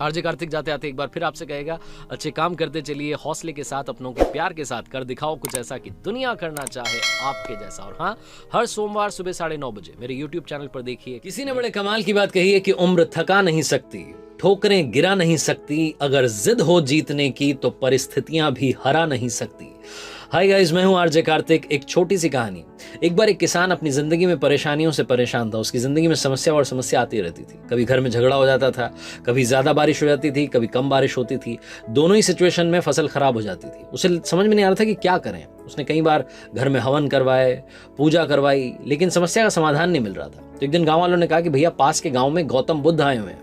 आरजे कार्तिक जाते आते एक बार फिर आपसे कहेगा, अच्छे काम करते चलिए, हौसले के साथ, अपनों के प्यार के साथ, कर दिखाओ कुछ ऐसा कि दुनिया करना चाहे आपके जैसा। और हाँ, हर सोमवार सुबह 9:30 बजे मेरे यूट्यूब चैनल पर देखिए। किसी ने बड़े कमाल की बात कही है कि उम्र थका नहीं सकती, ठोकरें गिरा नहीं सकती, अगर जिद हो जीतने की तो परिस्थितियां भी हरा नहीं सकती। हाय गाइस, मैं हूं आरजे कार्तिक। एक छोटी सी कहानी। एक बार एक किसान अपनी जिंदगी में परेशानियों से परेशान था। उसकी जिंदगी में समस्या और समस्या आती रहती थी। कभी घर में झगड़ा हो जाता था, कभी ज्यादा बारिश हो जाती थी, कभी कम बारिश होती थी। दोनों ही सिचुएशन में फसल खराब हो जाती थी। उसे समझ में नहीं आ रहा था कि क्या करें। उसने कई बार घर में हवन करवाए, पूजा करवाई, लेकिन समस्या का समाधान नहीं मिल रहा था। तो एक दिन गांव वालों ने कहा कि भैया, पास के गांव में गौतम बुद्ध आए हुए हैं,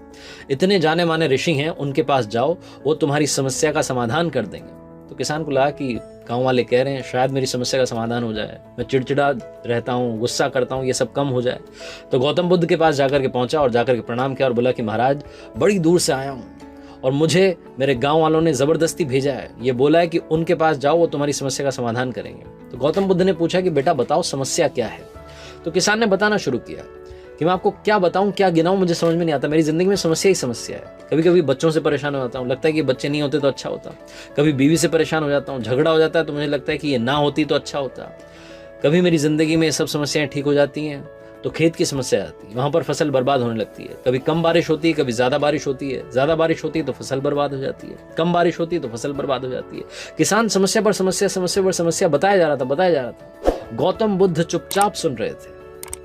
इतने जाने माने ऋषि हैं, उनके पास जाओ, वो तुम्हारी समस्या का समाधान कर देंगे। तो किसान को लगा कि गांव वाले कह रहे हैं, शायद मेरी समस्या का समाधान हो जाए, मैं चिड़चिड़ा रहता हूँ, गुस्सा करता हूँ, ये सब कम हो जाए। तो गौतम बुद्ध के पास जाकर के पहुंचा और जाकर के प्रणाम किया और बोला कि महाराज, बड़ी दूर से आया हूँ और मुझे मेरे गांव वालों ने जबरदस्ती भेजा है, ये बोला है कि उनके पास जाओ, वो तुम्हारी समस्या का समाधान करेंगे। तो गौतम बुद्ध ने पूछा कि बेटा बताओ समस्या क्या है। तो किसान ने बताना शुरू किया कि मैं आपको क्या बताऊं, क्या गिनाऊं, मुझे समझ में नहीं आता, मेरी जिंदगी में समस्या ही समस्या है। कभी कभी बच्चों से परेशान हो जाता हूँ, लगता है कि बच्चे नहीं होते तो अच्छा होता। कभी बीवी से परेशान हो जाता हूँ, झगड़ा हो जाता है तो मुझे लगता है कि ये ना होती तो अच्छा होता। कभी मेरी जिंदगी में ये सब समस्याएं ठीक हो जाती हैं तो खेत की समस्या आती है, वहां पर फसल बर्बाद होने लगती है। कभी कम बारिश होती है, कभी ज्यादा बारिश होती है, ज्यादा बारिश होती है तो फसल बर्बाद हो जाती है, कम बारिश होती है तो फसल बर्बाद हो जाती है। किसान समस्या पर समस्या, समस्या पर समस्या बताया जा रहा था। गौतम बुद्ध चुपचाप सुन रहे थे।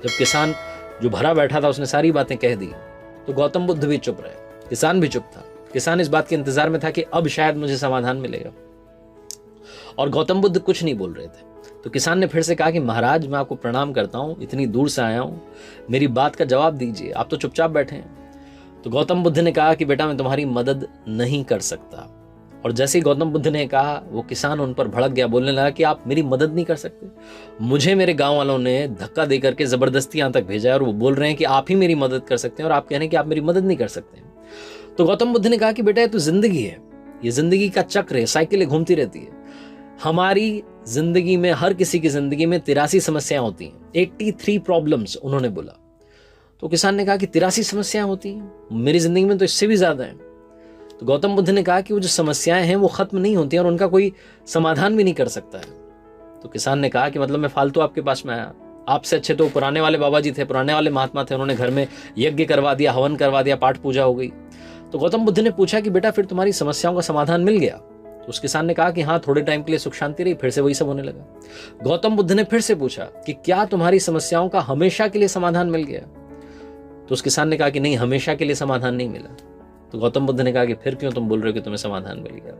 जब किसान जो भरा बैठा था उसने सारी बातें कह दी तो गौतम बुद्ध भी चुप रहे, किसान भी चुप था। किसान इस बात के इंतजार में था कि अब शायद मुझे समाधान मिलेगा, और गौतम बुद्ध कुछ नहीं बोल रहे थे। तो किसान ने फिर से कहा कि महाराज मैं आपको प्रणाम करता हूँ, इतनी दूर से आया हूँ, मेरी बात का जवाब दीजिए, आप तो चुपचाप बैठे हैं। तो गौतम बुद्ध ने कहा कि बेटा मैं तुम्हारी मदद नहीं कर सकता। और जैसे ही गौतम बुद्ध ने कहा वो किसान उन पर भड़क गया, बोलने लगा कि आप मेरी मदद नहीं कर सकते, मुझे मेरे गांव वालों ने धक्का देकर के जबरदस्ती यहां तक भेजा है और वो बोल रहे हैं कि आप ही मेरी मदद कर सकते हैं और आप कह रहे हैं कि आप मेरी मदद नहीं कर सकते। तो गौतम बुद्ध ने कहा कि बेटा ये तो जिंदगी है, ये जिंदगी का चक्र है, साइकिल घूमती रहती है। हमारी जिंदगी में, हर किसी की जिंदगी में 83 समस्याएं होती हैं, 83 प्रॉब्लम्स उन्होंने बोला। तो किसान ने कहा कि 83 समस्याएं होती हैं, मेरी जिंदगी में तो इससे भी ज्यादा है। तो गौतम बुद्ध ने कहा कि वो जो समस्याएं हैं वो खत्म नहीं होती हैं और उनका कोई समाधान भी नहीं कर सकता है। तो किसान ने कहा कि मतलब मैं फालतू आपके पास में आया, आपसे अच्छे तो पुराने वाले बाबा जी थे, पुराने वाले महात्मा थे, उन्होंने घर में यज्ञ करवा दिया, हवन करवा दिया, पाठ पूजा हो गई। तो गौतम बुद्ध ने पूछा कि बेटा फिर तुम्हारी समस्याओं का समाधान मिल गया? तो उस किसान ने कहा कि हाँ, थोड़े टाइम के लिए सुख शांति रही, फिर से वही सब होने लगा। गौतम बुद्ध ने फिर से पूछा कि क्या तुम्हारी समस्याओं का हमेशा के लिए समाधान मिल गया? तो उस किसान ने कहा कि नहीं, हमेशा के लिए समाधान नहीं मिला। तो गौतम बुद्ध ने कहा कि फिर क्यों तुम बोल रहे हो कि तुम्हें समाधान मिल गया?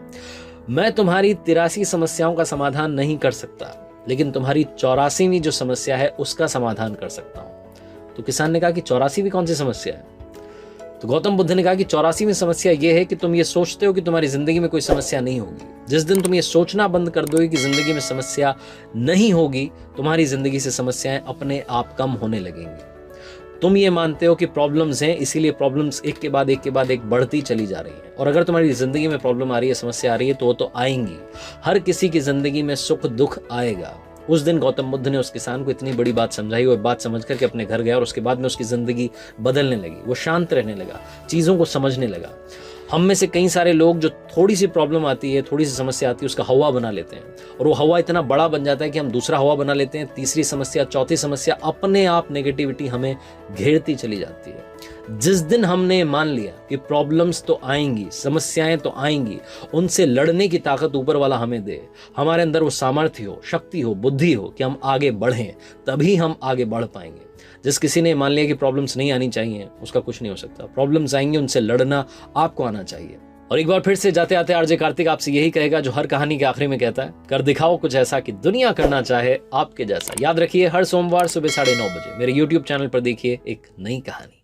मैं तुम्हारी 83 समस्याओं का समाधान नहीं कर सकता, लेकिन तुम्हारी 84वीं जो समस्या है उसका समाधान कर सकता हूं। तो किसान ने कहा कि 84वीं कौन सी समस्या है? तो गौतम बुद्ध ने कहा कि 84वीं समस्या यह है कि तुम ये सोचते हो कि तुम्हारी जिंदगी में कोई समस्या नहीं होगी। जिस दिन तुम ये सोचना बंद कर दोगे कि जिंदगी में समस्या नहीं होगी, तुम्हारी जिंदगी से समस्याएं अपने आप कम होने लगेंगी। तुम ये मानते हो कि प्रॉब्लम्स हैं, इसीलिए प्रॉब्लम्स एक के बाद एक बढ़ती चली जा रही है। और अगर तुम्हारी जिंदगी में प्रॉब्लम आ रही है, समस्या आ रही है, तो वो तो आएंगी। हर किसी की जिंदगी में सुख दुख आएगा। उस दिन गौतम बुद्ध ने उस किसान को इतनी बड़ी बात समझाई, वो बात समझ करके अपने घर गया और उसके बाद में उसकी जिंदगी बदलने लगी। वो शांत रहने लगा, चीजों को समझने लगा। हम में से कई सारे लोग जो थोड़ी सी प्रॉब्लम आती है, थोड़ी सी समस्या आती है, उसका हवा बना लेते हैं और वो हवा इतना बड़ा बन जाता है कि हम दूसरा हवा बना लेते हैं। तीसरी समस्या, चौथी समस्या, अपने आप नेगेटिविटी हमें घेरती चली जाती है। जिस दिन हमने मान लिया कि प्रॉब्लम्स तो आएंगी, समस्याएं तो आएंगी, उनसे लड़ने की ताकत ऊपर वाला हमें दे, हमारे अंदर वो सामर्थ्य हो, शक्ति हो, बुद्धि हो कि हम आगे बढ़ें, तभी हम आगे बढ़ पाएंगे। जिस किसी ने मान लिया कि प्रॉब्लम्स नहीं आनी चाहिए, उसका कुछ नहीं हो सकता। प्रॉब्लम्स आएंगे, उनसे लड़ना आपको आना चाहिए। और एक बार फिर से जाते आते आरजे कार्तिक आपसे यही कहेगा जो हर कहानी के आखिरी में कहता है, कर दिखाओ कुछ ऐसा कि दुनिया करना चाहे आपके जैसा। याद रखिए, हर सोमवार सुबह 9:30 बजे मेरे YouTube चैनल पर देखिए एक नई कहानी।